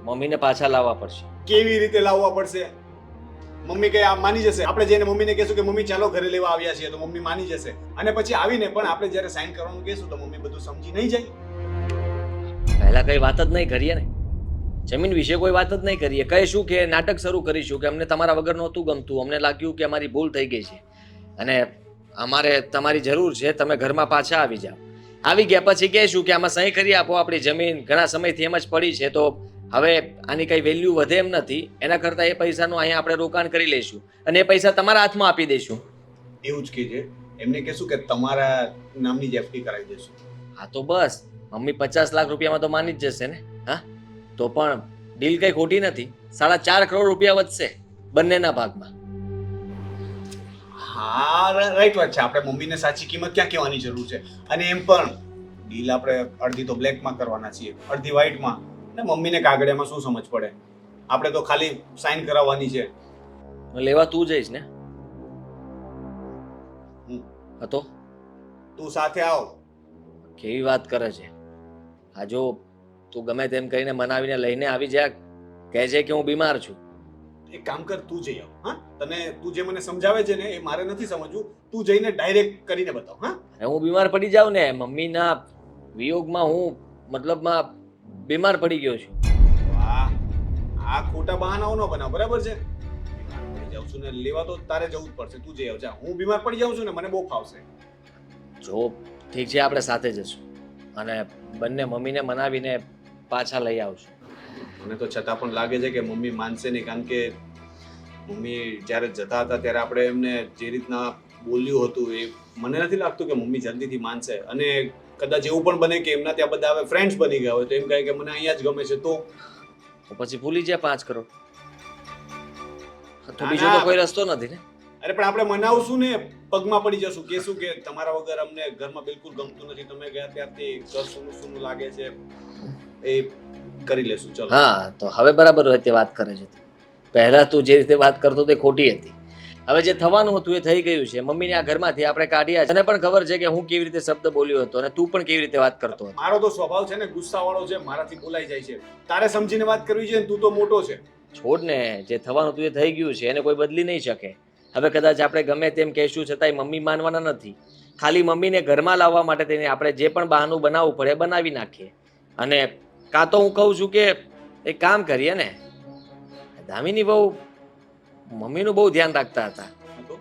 મમ્મીને પાછા લાવવા પડશે. કેવી રીતે લાવવા પડશે? મમ્મી કે આ માની જશે? આપણે જઈને મમ્મીને કહેશું કે મમ્મી ચાલો ઘરે લેવા આવ્યા છીએ, તો મમ્મી માની જશે. અને પછી આવીને પણ આપણે જ્યારે સાઈન કરવાનું કહેશું તો મમ્મી બધું સમજી નહીં જાય. પહેલા કઈ વાત જ નહીં કરીએ ને, જમીન વિશે કોઈ વાત જ નહીં કરીએ. કહીશું કે નાટક શરૂ કરીશું કે અમને તમારા વગર નહોતું ગમતું, અમને લાગ્યું કે અમારી ભૂલ થઈ ગઈ છે અને અમારે તમારી જરૂર છે, તમે ઘરમાં પાછા આવી જાઓ. આવી ગયા પછી કહેશું કે આમાં સહી કરી આપો, આપણી જમીન ઘણા સમયથી એમ જ પડી છે, તો હવે આની કઈ વેલ્યુ વધે એમ નથી. એના કરતાં એ પૈસાનું અહીંયા આપણે રોકાણ કરી લઈશું અને એ પૈસા તમારા હાથમાં આપી દઈશું. એવું જ કહેજે. એમને કહેશું કે તમારા નામની જ એફડી કરાવી દઈશું. હા, તો બસ મમ્મી 50 લાખ રૂપિયામાં તો માની જ જશે ને. હા, તો પણ ડીલ કઈ ખોટી નથી. 4.5 કરોડ રૂપિયા વધશે બંનેના ભાગમાં. હા, રાઈટ વાત છે. આપણે મમ્મીને સાચી કિંમત ક્યાં કહેવાની જરૂર છે? અને એમ પણ ડીલ આપણે અડધી તો બ્લેકમાં કરવાના છીએ, અડધી વ્હાઈટમાં. ને મમ્મીને કાગળિયામાં શું સમજ પડે? આપણે તો ખાલી સાઈન કરાવવાની છે. લેવા તું જઈશ ને? હતો તું સાથે આવ. કેવી વાત કરે છે? આ જો તું ગમે તેમ કરીને મનાવીને લઈને આવી જા, કહે છે કે હું બીમાર છું. એક કામ કર, તું જઈ આવ. હા, તું જે મને સમજાવે છે ને એ મારે નથી સમજવું. તું જઈને ડાયરેક્ટ કરીને બતાવ. હા, હું બીમાર પડી જાઉં ને, મમ્મીના વિયોગમાં હું મતલબમાં બીમાર પડી ગયો છું. વાહ, આ ખોટા બહાનાઓ ન બનાવ, બરાબર છે? બીમાર પડી જાઉં છું ને લેવા તો તારે જવું જ પડશે. તું જઈ આવ જા. હું બીમાર પડી જાઉં છું ને મને બહુ ફાવશે. જો ઠીક છે, આપણે સાથે જશું અને બંને મમ્મીને મનાવીને પાછા લઈ આવશું. મને તો છતાં પણ લાગે છે કે મમ્મી માનશે નહીં, કારણ કે મમ્મી જ્યારે જતા હતા ત્યારે આપણે એમને જે રીતના બોલ્યું હતું એ મને નથી લાગતું કે મમ્મી જલ્દીથી માનશે. અને કદાચ એવું પણ બને કે એમના ત્યાં બધા હવે ફ્રેન્ડ્સ બની ગયા હોય તો એમ કહે કે મને અહીંયા જ ગમે છે, તો પછી ભૂલી જાય 5 કરોડ. તો ના, બીજો તો કોઈ રસ્તો નથી ને. અરે પણ આપણે મનાવશું ને, પગમાં પડી જશું, કહેશું કે તમારા વગર અમને ઘરમાં બિલકુલ ગમતું નથી, તમે ગયા ત્યારથી ઘર સૂનું સૂનું લાગે છે, એ કરી લેશું. ચલો. હા, તો હવે બરાબર રીતે વાત કરે છે. પહેલા તું જે રીતે વાત કરતો તે ખોટી હતી. હવે જે થવાનું હતું એ થઈ ગયું છે. મમ્મીને આ ઘરમાંથી આપણે કાઢ્યા છે. તને પણ ખબર છે કે હું કેવી રીતે શબ્દ બોલ્યો હતો અને તું પણ કેવી રીતે વાત કરતો હતો. મારો તો સ્વભાવ છે ને ગુસ્સાવાળો છે, મારાથી બોલાઈ જાય છે. તારે સમજીને વાત કરવી છે ને, તું તો મોટો છે. છોડ ને, જે થવાનું હતું એ થઈ ગયું છે, એને કોઈ બદલી નહીં શકે. હવે કદાચ આપણે ગમે તેમ કહેશું છતાંય મમ્મી માનવાના નથી. ખાલી મમ્મીને ઘરમાં લાવવા માટે થઈને આપણે જે પણ બહાનું બનાવવું પડે એ બનાવી નાખીએ. અને કાં તો હું કહું છું કે એક કામ કરીએ ને, દામિની બહુ મમ્મીનું બહુ ધ્યાન રાખતા હતા, તો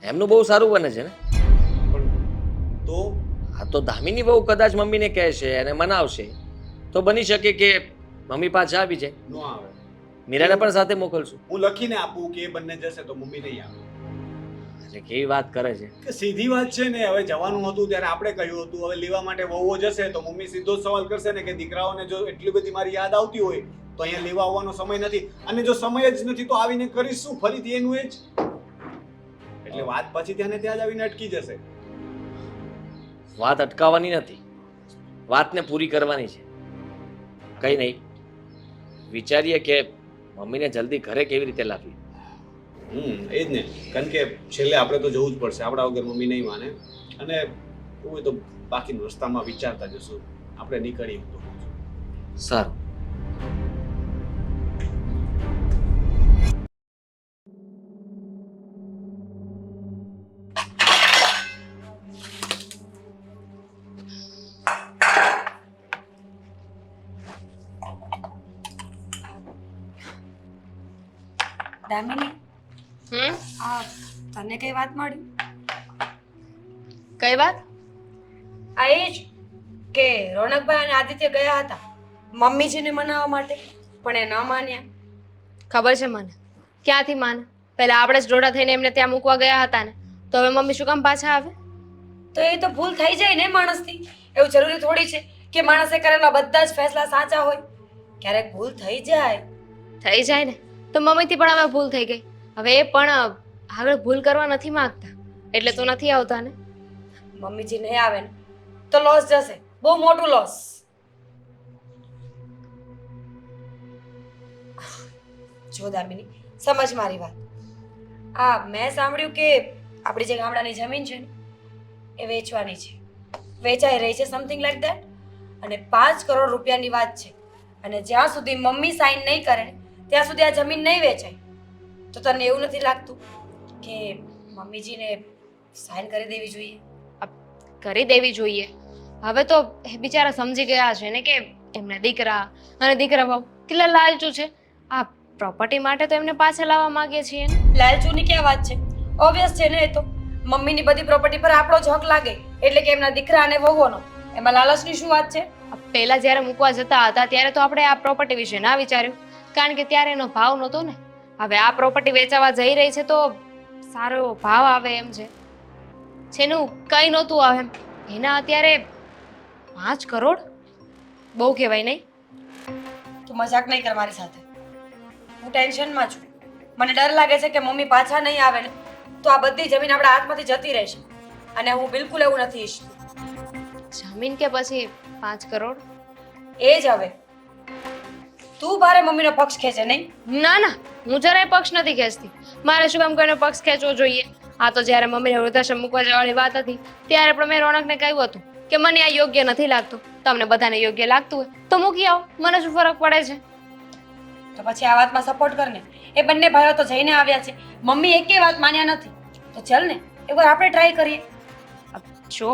એમનું બહુ સારું બને છે ને. પણ તો હા, તો દામિની બહુ કદાચ મમ્મીને કહેશે અને મનાવશે તો બની શકે કે મમ્મી પાછા આવી જાય. ન આવે. મીરાને પણ સાથે મોકલશું. હું લખીને આપું કે એ બંને જશે તો મમ્મી નહીં આવે. એટલે કેવી વાત કરે છે. કે સીધી વાત છે ને. હવે જવાનું હતું ત્યારે આપણે કહ્યું હતું, હવે લેવા માટે વહુઓ જશે તો મમ્મી સીધો જ સવાલ કરશે ને કે દીકરાઓને જો એટલી બધી મારી યાદ આવતી હોય તો અહીંયા લેવા આવવાનો સમય નથી, અને જો સમય જ નથી તો આવીને કરીશું ફરીથી એનું એ જ. એટલે વાત પછી ત્યાં ને ત્યાં જ આવીને અટકી જશે. વાત અટકાવવાની નથી, વાતને પૂરી કરવાની છે. કઈ નહીં, વિચારીએ કે મમ્મીને જલ્દી ઘરે કેવી રીતે લાવવી. એ જ ને, કારણ કે છેલ્લે આપણે તો જવું જ પડશે. આપણા વગર મમ્મી નહીં માને. અને એવું હોય તો બાકીનું રસ્તામાં વિચારતા જશું. આપણે નીકળીએ તો સારું. દામિની, હમ તને કઈ વાત મળી? કઈ વાત? આ એ જ કે રોનકભાઈ અને આદિત્ય ગયા હતા મમ્મીજીને મનાવવા માટે, પણ એ ન માન્યા. ખબર છે મને. ક્યાંથી માને? પહેલા આપણે જ ડોડા થઈને એમને ત્યાં મૂકવા ગયા હતા ને, તો હવે મમ્મી શું કામ પાછા આવે? તો એ તો ભૂલ થઈ જાય ને માણસથી. એવું જરૂરી થોડી છે કે માણસે કરેલા બધા જ ફેસલા સાચા હોય. ક્યારેક ભૂલ થઈ જાય. થઈ જાય ને, તો મમ્મીથી પણ હવે ભૂલ થઈ ગઈ. હવે એ પણ આગળ ભૂલ કરવા નથી માંગતા, એટલે તો નથી આવતા ને. મમ્મીજી નહીં આવે ને તો લોસ જશે, બહુ મોટું લોસ. જો દામિની, સમજ મારી વાત. મેં સાંભળ્યું કે આપણી જે ગામડાની જમીન છે ને એ વેચવાની છે, વેચાઈ રહી છે, સમથિંગ લાઈક દેટ. અને 5 કરોડ રૂપિયાની વાત છે. અને જ્યાં સુધી મમ્મી સાઈન નહીં કરે ત્યાં સુધી આ જમીન નહીં વેચાય. તો તને એવું નથી લાગતું કે મમ્મીજીને સાઈન કરી દેવી જોઈએ? કરી દેવી જોઈએ. હવે તો એ બિચારા સમજી ગયા છે ને કે એમના દીકરા અને દીકરા ભાવ કેટલા લાલચુ છે. આ પ્રોપર્ટી માટે તો એમને પાછા લાવવા માંગે છીએ ને. લાલચુની ક્યાં વાત છે? ઓબ્વિયસ છે ને. એ તો મમ્મીની બધી પ્રોપર્ટી પર આપણો જ હક લાગે, એટલે કે એમના દીકરા અને વહુઓનો. એમાં લાલચની શું વાત છે? પહેલા જ્યારે મૂકવા જતા હતા ત્યારે તો આપણે આ પ્રોપર્ટી વિશે ના વિચાર્યું, કારણ કે ત્યારે એનો ભાવ નહોતો ને. હવે આ પ્રોપર્ટી વેચાવા જઈ રહી છે તો સારો એવો ભાવ આવે એમ છે. જેનું કંઈ નહોતું આવે એના અત્યારે 5 કરોડ બહુ કહેવાય નહીં? તું મજાક નહીં કર મારી સાથે. હું ટેન્શનમાં છું. મને ડર લાગે છે કે મમ્મી પાછા નહીં આવે ને તો આ બધી જમીન આપણા હાથમાંથી જતી રહેશે, અને હું બિલકુલ એવું નથી ઈચ્છતી. જમીન કે પછી 5 કરોડ? એ જ. હવે તું ભારે મમ્મીનો પક્ષ ખેંચે નહીં? ના ના, હું જરાય પક્ષ નથી ખેંચતી. મારે શું કામ કોઈનો પક્ષ ખેંચવો જોઈએ? આ તો જ્યારે મમ્મીને વૃદ્ધાશ્રમ મૂકવા જવાની વાત હતી ત્યારે પણ મેં રોનકને કહ્યું હતું કે મને આ યોગ્ય નથી લાગતું. તમને બધાને યોગ્ય લાગતું હોય તો મૂકી આવો, મને શું ફરક પડે છે? તો પછી આ વાતમાં સપોર્ટ કરને. એ બંને ભાઈઓ તો જઈને આવ્યા છે, મમ્મી એકેય વાત માન્યા નથી. તો ચાલ ને એકવાર આપણે ટ્રાય કરીએ. જો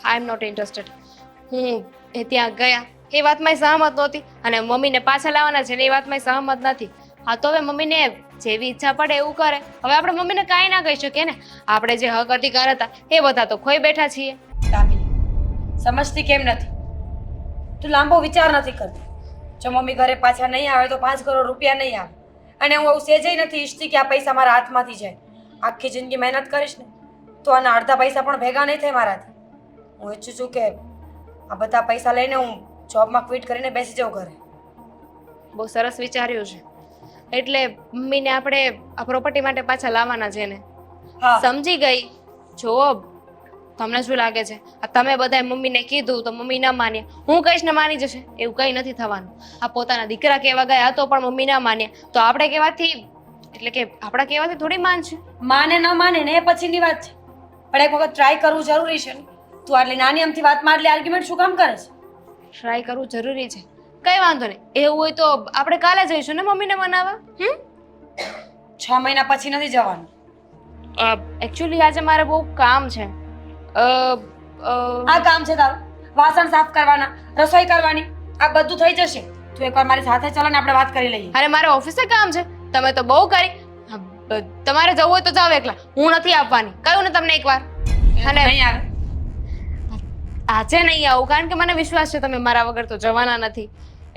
આઈ એમ નોટ ઇન્ટરેસ્ટેડ. હું એ ત્યાં ગયા એ વાતમાં સહમત નહોતી, અને મમ્મીને પાછા લાવવાના છે ને એ વાતમાં સહમત નથી. હા, તો હવે મમ્મીને જેવી ઈચ્છા પડે એવું કરે. હવે આપણે મમ્મીને કાંઈ ના કહી શકીએ ને. આપણે જે હક અધિકાર હતા એ બધા તો ખોઈ બેઠા છીએ. દામિની, સમજતી કેમ નથી? તું લાંબો વિચાર નથી કરતી. જો મમ્મી ઘરે પાછા નહીં આવે તો 5 કરોડ રૂપિયા નહીં આવે. અને હું આવું સેજેય નથી ઈચ્છતી કે આ પૈસા મારા હાથમાંથી જાય. આખી જિંદગી મહેનત કરીશ ને તો આના અડધા પૈસા પણ ભેગા નહીં થાય મારાથી. હું ઈચ્છું છું કે આ બધા પૈસા લઈને હું જોબમાં ક્વિટ કરીને બેસી જાઉં ઘરે. બહુ સરસ વિચાર્યું છે. એટલે મમ્મીને આપણે આ પ્રોપર્ટી માટે પાછા લાવવાના છે ને? હા સમજી ગઈ. જો તમને શું લાગે છે આ તમે બધાએ મમ્મીને કીધું તો મમ્મી ના માન્યા, હું કહીશ ને માની જશે? એવું કંઈ નથી થવાનું. આ પોતાના દીકરા કહેવા ગયા તો પણ મમ્મી ના માન્યા તો આપણે કહેવાથી એટલે કે આપણા કહેવાથી થોડી માનશે. માને ન માને ને એ પછીની વાત છે, પણ એક વખત ટ્રાય કરવું જરૂરી છે ને. તું આટલી નાની અમથી વાતમાં આટલી આર્ગ્યુમેન્ટ શું કામ કરે છે? ટ્રાય કરવું જરૂરી છે, કંઈ વાંધો નહીં. એવું હોય તો આપણે કાલે જઈશું ને મમ્મીને મનાવવા. 6 મહિના પછી નથી જવાનું. એકચ્યુઅલી આજે મારે બહુ કામ છે. આ કામ છે તારું? વાસણ સાફ કરવાના, રસોઈ કરવાની, આ બધું થઈ જશે. તું એકવાર મારી સાથે ચાલો ને આપણે વાત કરી લઈએ. અરે મારે ઓફિસે કામ છે, તમે તો બહુ કરી. તમારે જવું હોય તો જાઓ એકલા, હું નથી આવવાની. કહ્યું ને તમને એકવાર. અને નહીં આવે. આજે નહીં આવું કારણ કે મને વિશ્વાસ છે તમે મારા વગર તો જવાના નથી.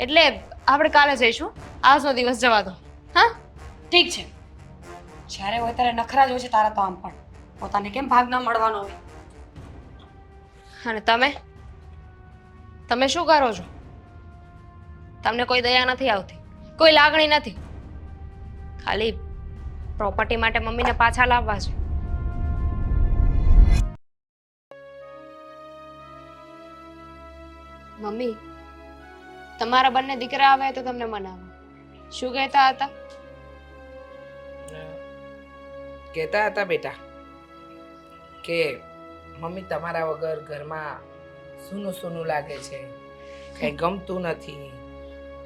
એટલે આપણે કાલે જઈશું. આજનો દિવસ જવા દો. હા ઠીક છે. જ્યારે હોય ત્યારે નખરા જ હોય છે તારા તો. આમ પણ પોતાને કેમ ભાગ ન મળવાનો હોય? અને તમે શું કરો છો? તમને કોઈ દયા નથી આવતી, કોઈ લાગણી નથી. ખાલી પ્રોપર્ટી માટે મમ્મીને પાછા લાવવા છે. મમ્મી તમારા બંને દીકરા આવે તો તમને મનાવો. શું કહેતા હતા? કહેતા હતા બેટા કે મમ્મી તમારા વગર ઘરમાં સૂનું સૂનું લાગે છે, કંઈ ગમતું નથી,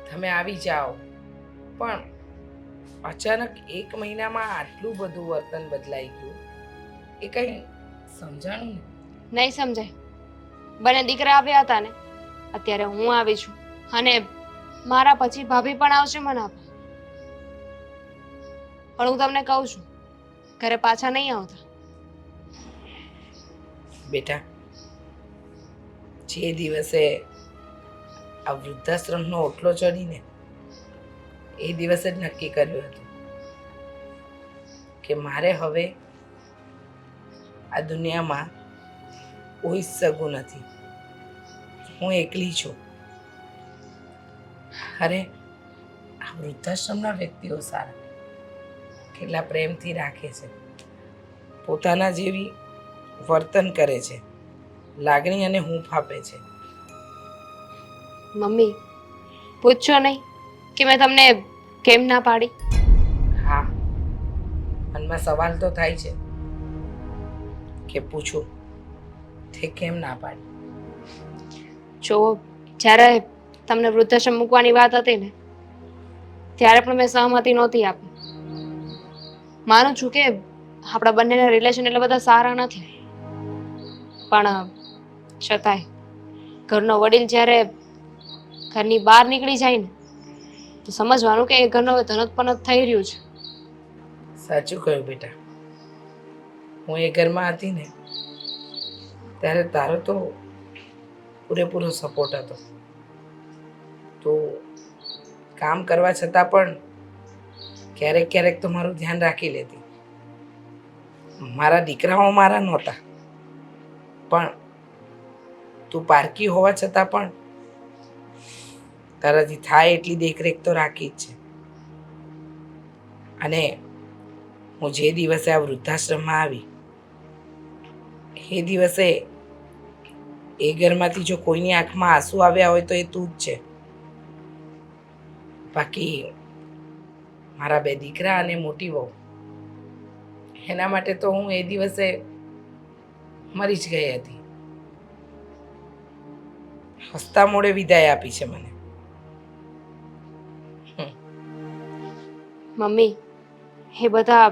તમે આવી જાઓ. પણ અચાનક 1 મહિનામાં આટલું બધું વર્તન બદલાઈ ગયું, એ કંઈ સમજાણું નહીં સમજાય. બંને દીકરા આવ્યા હતા ને, અત્યારે હું આવી છું અને મારા પછી ભાભી પણ આવશે મનાવવા. પણ હું તમને કહું છું ઘરે પાછા નહીં આવતા. બેટા. જે દિવસે આ વૃદ્ધાશ્રમનો ઓટલો ચડીને એ દિવસે જ નક્કી કર્યું હતું કે મારે હવે આ દુનિયામાં કોઈ સગું નથી, હું એકલી છું. અરે આ વૃદ્ધાશ્રમના વ્યક્તિઓ સારા, કેટલા પ્રેમથી રાખે છે, પોતાના જેવી વર્તન કરે છે, લાગણી અને હૂંફ આપે છે. મમ્મી પૂછશો નહીં કે મેં તમને કેમ ના પાડી? હા, મનમાં સવાલ તો થાય છે કે પૂછું તે કેમ ના પાડી. જો જ્યારે તમને વૃદ્ધાશ્રમ મૂકવાની વાત હતી ને ત્યારે પણ મેં સહમતિ નહોતી આપી. માનું છું કે આપણા બંનેના રિલેશન એટલે બધા સારા નથી, પણ છતાંય ઘરનો વડીલ જ્યારે ઘરની બહાર નીકળી જાય ને તો સમજવાનું કે એ ઘરનો ધનોત્પન્ન થઈ રહ્યું છે. સાચું કહ્યું બેટા. હું એ ઘરમાં હતી ને ત્યારે તારો તો પૂરેપૂરો સપોર્ટ હતો. તો કામ કરવા છતાં પણ ક્યારેક ક્યારેક તો મારું ધ્યાન રાખી લેતી. મારા દીકરાઓ મારા નહોતા, પણ તું પારકી હોવા છતાં પણ તારાથી થાય એટલી દેખરેખ તો રાખી જ છે. અને હું જે દિવસે આ વૃદ્ધાશ્રમમાં આવી એ દિવસે એ ઘરમાંથી જો કોઈની આંખમાં આંસુ આવ્યા હોય તો એ તું જ છે. બાકી મારા 2 દીકરા અને મોટી વહુ, એના માટે તો હું એ દિવસે મરી જ ગઈ હતી. હસતા મોઢે વિદાય આપી છે મને. મમ્મી એ બધા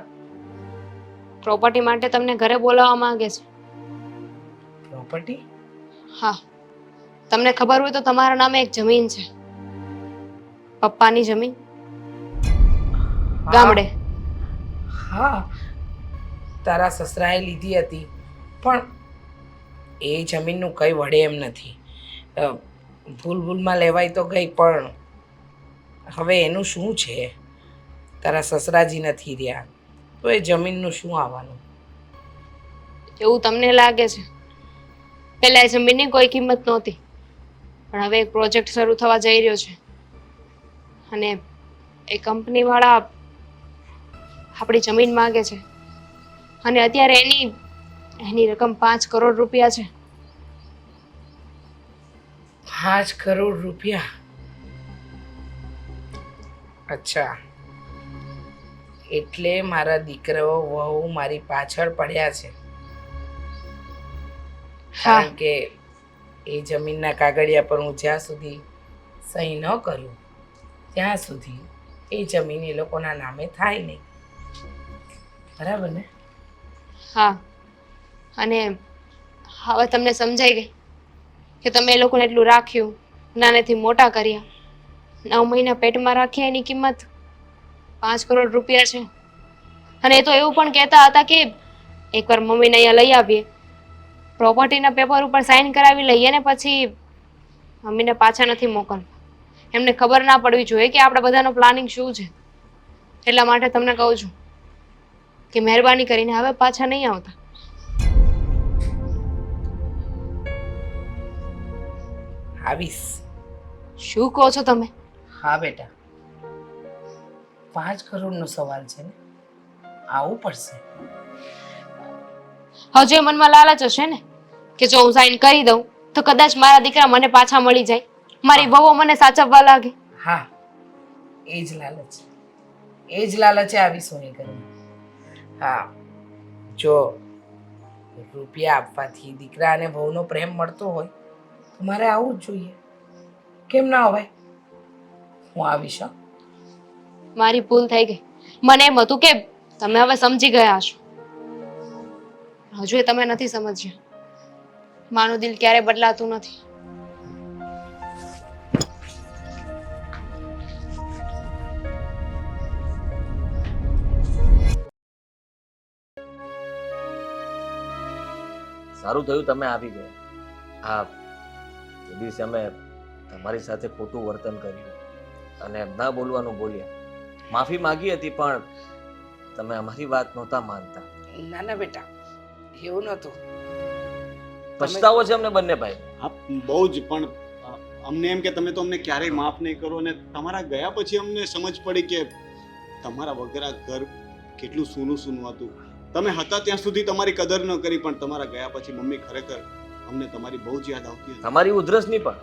પ્રોપર્ટી માટે તમને ઘરે બોલાવવા માંગે છે. પ્રોપર્ટી? હા, તમને ખબર હોય તો તમારા નામે એક જમીન છે, પપ્પાની જમીન ગામડે. હા, તારા સસરાએ લીધી હતી, પણ એ જમીનનું કંઈ વડે એમ નથી. ભૂલમાં લેવાય તો ગઈ, પણ હવે એનું શું છે? તારા સસરાજી નથી રહ્યા તો એ જમીનનું શું આવવાનું? એવું તમને લાગે છે? પહેલા એ જમીનની કોઈ કિંમત નહોતી, પણ હવે એક પ્રોજેક્ટ શરૂ થવા જઈ રહ્યો છે અને એ કંપનીવાળા આપણી જમીન માંગે છે અને અત્યારે એની રકમ 5 કરોડ રૂપિયા છે. 5 કરોડ રૂપિયા? અચ્છા, એટલે મારા દીકરાઓ વહુ મારી પાછળ પડ્યા છે, કારણ કે એ જમીનના કાગળિયા પર હું જ્યાં સુધી સહી ન કરું ત્યાં સુધી એ જમીન એ લોકોના નામે થાય નહીં. બરાબર ને? હા, અને હવે તમને સમજાઈ ગઈ કે તમે એ લોકોને એટલું રાખ્યું, નાનેથી મોટા કર્યા, 9 મહિના પેટમાં રાખ્યા, એની કિંમત 5 કરોડ રૂપિયા છે. અને એ તો એવું પણ કહેતા હતા કે એકવાર મમ્મીને અહીંયા લઈ આવીએ, પ્રોપર્ટીના પેપર ઉપર સાઇન કરાવી લઈએ ને પછી મમ્મીને પાછા નથી મોકલવા. એમને ખબર ના પડવી જોઈએ કે આપણા બધાનો પ્લાનિંગ શું છે. એટલા માટે તમને કહું છું કે મહેરબાની કરીને હવે પાછા નહીં આવતા. આવીશ. શું કહો છો તમે? હા બેટા, 5 કરોડનો સવાલ છે ને, આવવું પડશે. હજુ એ મનમાં લાલચ હશે ને કે જો હું સાઈન કરી દઉં તો કદાચ મારા દીકરા મને પાછા મળી જાય, મારી વહુ મને સાચવવા લાગે. હા, એ જ લાલચ, એ જ લાલચે આવીશું એ ઘરમાં. હા, જો રૂપિયા આપવાથી દીકરા અને વહુનો પ્રેમ મળતો હોય તો મારે આવવું જ જોઈએ. કેમ ના હોય? હું આવીશ. હો. મારી ભૂલ થઈ ગઈ. મને એમ હતું કે તમે હવે સમજી ગયા હશો, હજુ એ તમે નથી સમજ્યા. માનું દિલ ક્યારે બદલાતું નથી. સારું થયું તમે આવી ગયા. હા, એ દિવસે અમે તમારી સાથે ખોટું વર્તન કર્યું અને ના બોલવાનું બોલ્યા. માફી માંગી હતી પણ તમે અમારી વાત નહોતા માનતા. ના ના બેટા, એવું નહોતું. પછતાવો છે અમને બંને ભાઈ. હા, બહુ જ. પણ અમને એમ કે તમે તો અમને ક્યારેય માફ નહીં કરો, અને તમારા ગયા પછી અમને સમજ પડી કે તમારા વગર આ ઘર કેટલું સૂનું સૂનું હતું. તમે હતા ત્યાં સુધી તમારી કદર ન કરી, પણ તમારા ગયા પછી મમ્મી ખરેખર અમને તમારી બહુ જ યાદ આવતી હતી. તમારી ઉધરસની પણ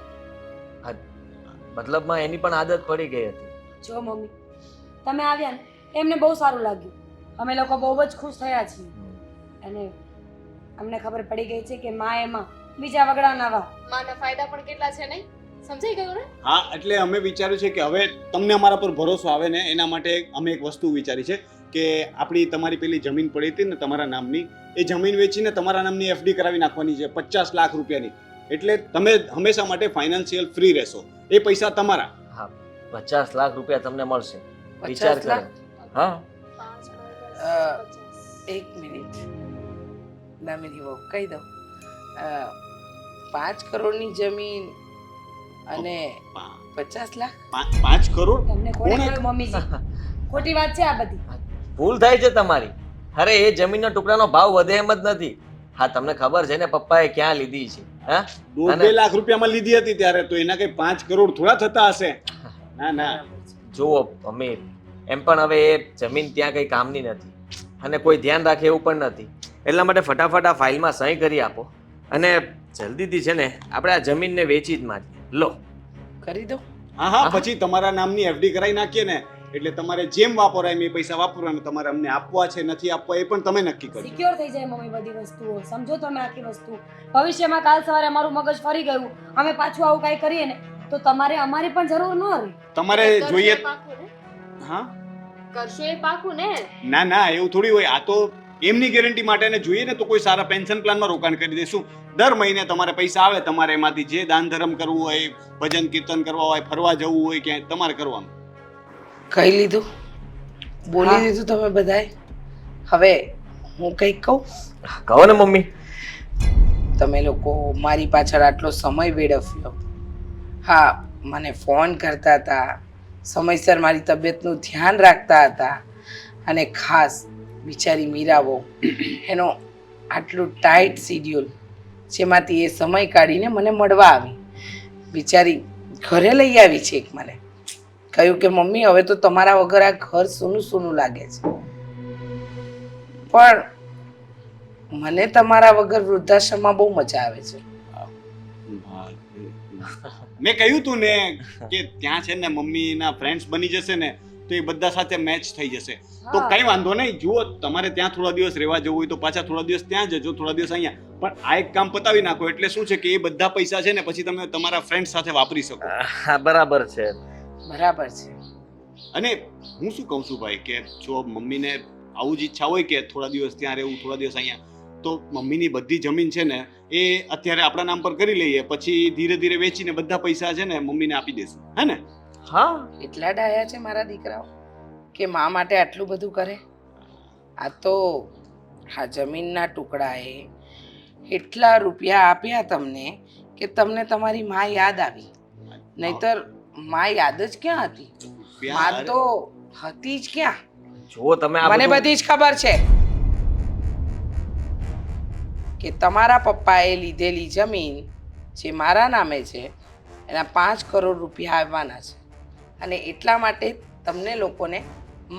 મતલબમાં એની પણ આદત પડી ગઈ હતી. જો મમ્મી તમે આવ્યા ને એમને બહુ સારું લાગ્યું. અમે લોકો બહુ જ ખુશ થયા છીએ અને અમને ખબર પડી ગઈ છે કે માં એમાં બીજા વગડા નવા. માના ફાયદા પણ કેટલા છે નહીં? સમજાઈ ગયું ને? હા, એટલે અમે વિચાર્યું છે કે હવે તમને અમારા પર ભરોસો આવે ને એના માટે અમે એક વસ્તુ વિચારી છે કે આપણી તમારી પેલી જમીન પડી હતી ને તમારા નામની, એ જમીન વેચીને તમારા નામની FD કરાવી નાખવાની છે 50 લાખ રૂપિયાની. એટલે તમે હંમેશા માટે ફાઇનાન્શિયલ ફ્રી રહેશો. એ પૈસા તમારા. હા, 50 લાખ રૂપિયા તમને મળશે. 50 વિચાર કરો. લાખ? હા, એક મિનિટ, દામિની બહુ કહી દઉં. 5 કરોડની જમીન અને 50 લાખ? 5 કરોડ? તમને કોણે કહ્યું મમ્મીજી? ખોટી વાત છે આ બધી. ભૂલ થાય છે તમારી. અરે એ જમીનનો ટુકડાનો ભાવ વધે એમ જ નથી. હા, તમને ખબર છે ને પપ્પાએ ક્યાં લીધી છે? હા, 2 લાખ રૂપિયામાં લીધી હતી ત્યારે, તો એના કઈ 5 કરોડ થોડા થતા હશે? ના ના, જુઓ મમ્મી, એમ પણ હવે એ જમીન ત્યાં કઈ કામની નથી અને કોઈ ધ્યાન રાખે એવું પણ નથી. એટલા માટે ફટાફટ આ ફાઇલમાં સહી કરી આપો અને જલ્દીથી છે ને આપણે આ જમીનને વેચી જ મારીએ. લો, કરી દો. હા હા, પછી તમારા નામની FD કરાવી નાખીએ ને, એટલે તમારે જેમ વાપરાય એ પૈસા વાપરવાના. તમારે અમને આપવા છે નથી આપવા એ પણ તમે નક્કી કરજો. સિક્યોર થઈ જાય મમ્મી બધી વસ્તુઓ. સમજો તમે આખી વસ્તુ. ભવિષ્યમાં કાલ સવારે અમારું મગજ ફરી ગયું, અમે પાછું આવું કાંઈ કરીએ ને તો તમારે અમારી પણ જરૂર ન રહે. તમારે જોઈએ. હા, કરશો એ પાકું ને? ના ના, એવું થોડી હોય. આ તો એમની ગેરંટી માટે ને જોઈએ ને તો કોઈ સારા પેન્શન પ્લાનમાં રોકાણ કરી દઈશું. દર મહિને તમારે પૈસા આવે, તમારે એમાંથી જે દાન ધર્મ કરવું હોય, ભજન કીર્તન કરવા હોય, ફરવા જવું હોય, ક્યાંય તમારે કરવાનું. કહી લીધું, બોલી દીધું તમે બધાએ. હવે હું કંઈક કહું? કહો ને મમ્મી. તમે લોકો મારી પાછળ આટલો સમય વેડફ્યો. હા, મને ફોન કરતા હતા, સમયસર મારી તબિયતનું ધ્યાન રાખતા હતા. અને ખાસ બિચારી મીરાબો એનો આટલું ટાઈટ શિડ્યુલ જેમાંથી એ સમય કાઢીને મને મળવા આવી. બિચારી ઘરે લઈ આવી છે એક મને કહ્યું કે મમ્મી હવે તો તમારા વગર આ ઘર સૂનું સૂનું લાગે છે. પણ મને તમારા વગર વૃદ્ધાશ્રમમાં બહુ મજા આવે છે. મેં કહ્યું તું ને કે ત્યાં છે ને મમ્મીના ફ્રેન્ડ્સ બની જશે ને તો એ બધા સાથે મેચ થઈ જશે. તો કઈ વાંધો નહીં. જુઓ, તમારે ત્યાં થોડા દિવસ રહેવા જવું હોય તો પાછા થોડા દિવસ ત્યાં જજો, થોડા દિવસ અહીંયા. પણ આ એક કામ પતાવી નાખો એટલે શું છે કે એ બધા પૈસા છે ને પછી તમે તમારા ફ્રેન્ડ સાથે વાપરી શકો. હા બરાબર છે. બરાબર છે. અને હું શું કહું છું ભાઈ કે જો મમ્મીને આવું જ ઈચ્છા હોય કે થોડા દિવસ ત્યાં રહેવું, થોડા દિવસ અહીંયા, તો મમ્મીની બધી જમીન છે ને એ અત્યારે આપણા નામ પર કરી લઈએ, પછી ધીરે ધીરે વેચીને બધા પૈસા છે ને મમ્મીને આપી દેશું, હે ને? હા એટલા ડાયા છે મારા દીકરાઓ કે મા માટે આટલું બધું કરે. આ તો આ જમીનના ટુકડાએ એટલા રૂપિયા આપ્યા તમને કે તમને તમારી મા યાદ આવી. નહીતર મા યાદ જ ક્યાં હતી? મા તો હતી જ ક્યાં? જુઓ તમે આ મને બધું- બધી જ ખબર છે કે તમારા પપ્પાએ લીધેલી જમીન જે મારા નામે છે એના 5 કરોડ રૂપિયા આવવાના છે. અને એટલા માટે તમને લોકોને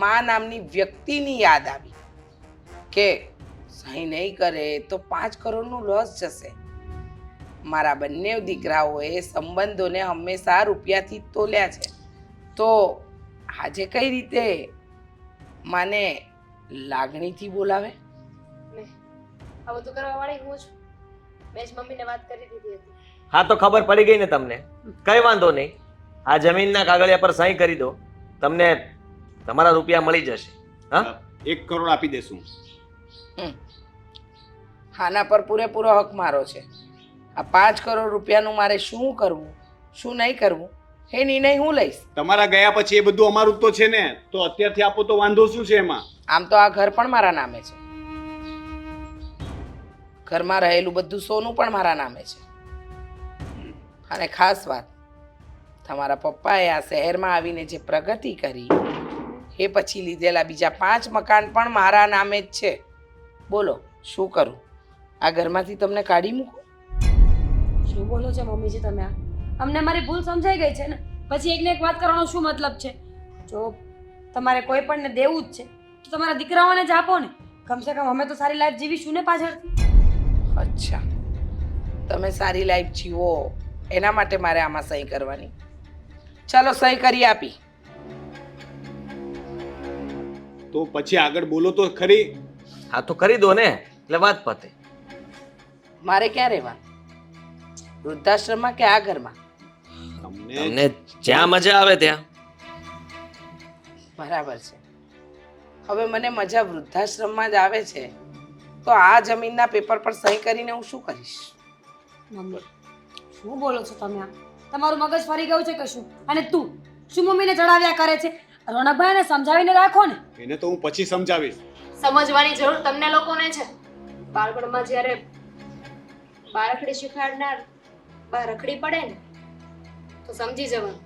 મા નામની વ્યક્તિની યાદ આવી કે સહી નહીં કરે તો 5 કરોડનું લોસ જશે. મારા બંને દીકરાઓએ સંબંધોને હંમેશા રૂપિયાથી તોલ્યા છે. તો આજે કઈ રીતે માને લાગણીથી બોલાવે? આ બધું કરવા વાળી હું છું. મેં જ મમ્મીને વાત કરી દીધી હતી. હા તો ખબર પડી ગઈ ને તમને. કઈ વાંધો નહીં, આ જમીનના કાગળિયા પર સહી કરી દો, તમને તમારા રૂપિયા મળી જશે. હા 1 કરોડ આપી દેશું. આના પર પૂરેપૂરો હક મારો છે. આ 5 કરોડ રૂપિયાનું મારે શું કરવું શું નહીં કરવું એ નિર્ણય હું લઈશ. તમારા ગયા પછી એ બધું અમારું તો છે ને, તો અત્યારથી આપો તો વાંધો શું છે એમાં? આમ તો આ ઘર પણ મારા નામે છે. ઘરમાં રહેલું બધું સોનું પણ મારા નામે છે. અને ખાસ વાત, તમારા પપ્પાએ આ શહેરમાં આવીને જે પ્રગતિ કરી એ પછી લીધેલા બીજા 5 મકાન પણ મારા નામે જ છે. બોલો શું કરું? આ ઘરમાંથી તમને કાઢી મૂકું? શું બોલો છો મમ્મીજી તમે? આ અમને મારી ભૂલ સમજાઈ ગઈ છે ને, પછી એકને એક વાત કરવાનો શું મતલબ છે? જો તમારે કોઈ પણને દેવું જ છે તો તમારા દીકરાઓને જ આપો ને. કમસે કમ અમે તો સારી લાઈફ જીવીશું ને પાછળથી. અચ્છા, તમે સારી લાઈફ જીવો એના માટે મારે આમાં સહી કરવાની. ચાલો સહી કરી આપી. તો પછી આગળ બોલો તો ખરી. હા તો કરી દો ને, એટલે વાત પતે. મારે ક્યાં રહેવાનું? વૃદ્ધાશ્રમમાં કે આ ઘરમાં? તમને જ્યાં મજા આવે ત્યાં. બરાબર છે. હવે મને મજા વૃદ્ધાશ્રમમાં જ આવે છે તો આ જમીનના પેપર પર સહી કરીને હું શું કરીશ? મમ્મી શું બોલો છો તમે? આ તમારું મગજ ફરી ગયું છે કે શું? અને તું શું મમ્મીને ચડાવ્યા કરે છે? રોનકભાઈને સમજાવીને રાખો ને. એને તો હું પછી સમજાવીશ. સમજવાની જરૂર તમને લોકોને છે. બાળપણમાં જ્યારે બાળકડી શીખવાડનાર બા રખડી પડે ને તો સમજી જવાનું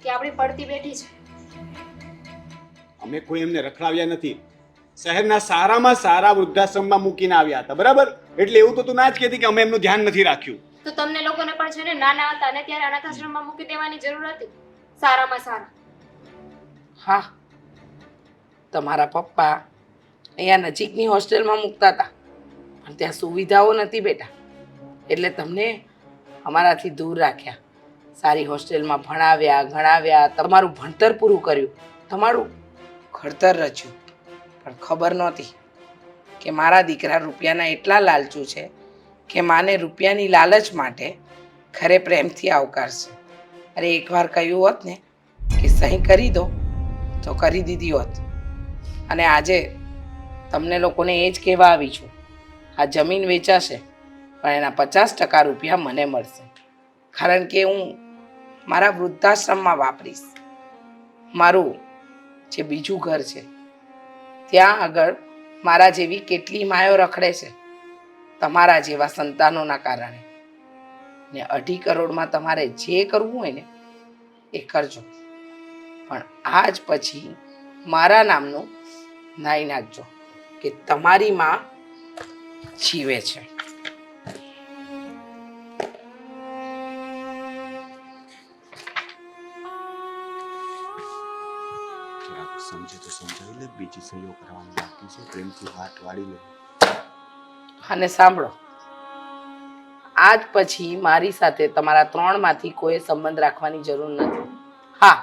કે આપણી પડતી બેઠી છે. અમે કોઈ એમને રખડાવ્યા નથી. શહેરના સારામાં સારા વૃદ્ધાશ્રમમાં મૂકીને આવ્યા હતા, બરાબર? એટલે એવું તો તું ના જ કહેતી કે અમે એમનું ધ્યાન નથી રાખ્યું. તો તમને લોકોને પણ છે ને નાના હતા ને ત્યારે અનાથાશ્રમમાં મૂકી દેવાની જરૂર હતી. સારામાં સારા. હા, તમારા પપ્પા અહીંયા નજીકની હોસ્ટેલમાં મૂકતા હતા પણ ત્યાં સુવિધાઓ નથી બેટા, એટલે તમને અમારાથી દૂર રાખ્યા. સારી હોસ્ટેલમાં ભણાવ્યા ગણાવ્યા, તમારું ભણતર પૂરું કર્યું, તમારું ઘડતર રચ્યું. પણ ખબર નહોતી કે મારા દીકરા રૂપિયાના એટલા લાલચુ છે કે માને રૂપિયાની લાલચ માટે ઘરે પ્રેમથી આવકારશે. અરે એકવાર કહ્યું હોત ને કે સહી કરી દો તો કરી દીધી હોત. અને આજે તમને લોકોને એ જ કહેવા આવી છું, આ જમીન વેચાશે પણ એના 50% રૂપિયા મને મળશે. કારણ કે હું મારા વૃદ્ધાશ્રમમાં વાપરીશ. મારું જે બીજું ઘર છે ત્યાં આગળ મારા જેવી કેટલી માયો રખડે છે તમારા જેવા સંતાનોના કારણે. ને 2.5 કરોડમાં તમારે જે કરવું હોય ને એ કરજો. પણ આજ પછી મારા નામનું નાઈ નાખજો કે તમારી માં જીવે છે. જરાક સમજે તો સમજાવી લે, બીજી સહીઓ કરવાની બાકી છે, પ્રેમથી હાથ વાળી લે. અને સાંભળો, આજ પછી મારી સાથે તમારા 3 માંથી કોઈ સંબંધ રાખવાની જરૂર નથી. હા,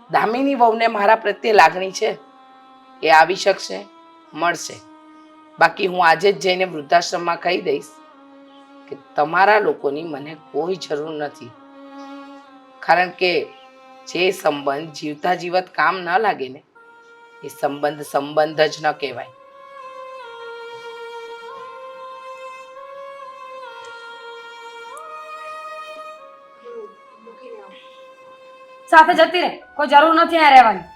દામિની વહુને મારા પ્રત્યે લાગણી છે, એ આવી શકશે, મળશે. બાકી હું આજે જ જઈને વૃદ્ધાશ્રમમાં કહી દઈશ કે તમારા લોકોની મને કોઈ જરૂર નથી. કારણ કે જે સંબંધ જીવતા જીવત કામ ન લાગે ને, એ સંબંધ સંબંધ જ ન કહેવાય. સાથે જતી રહે, કોઈ જરૂર નથી આ રહેવાની.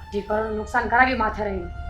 હજી ઘરનું નુકસાન કરાવી માથે રહી.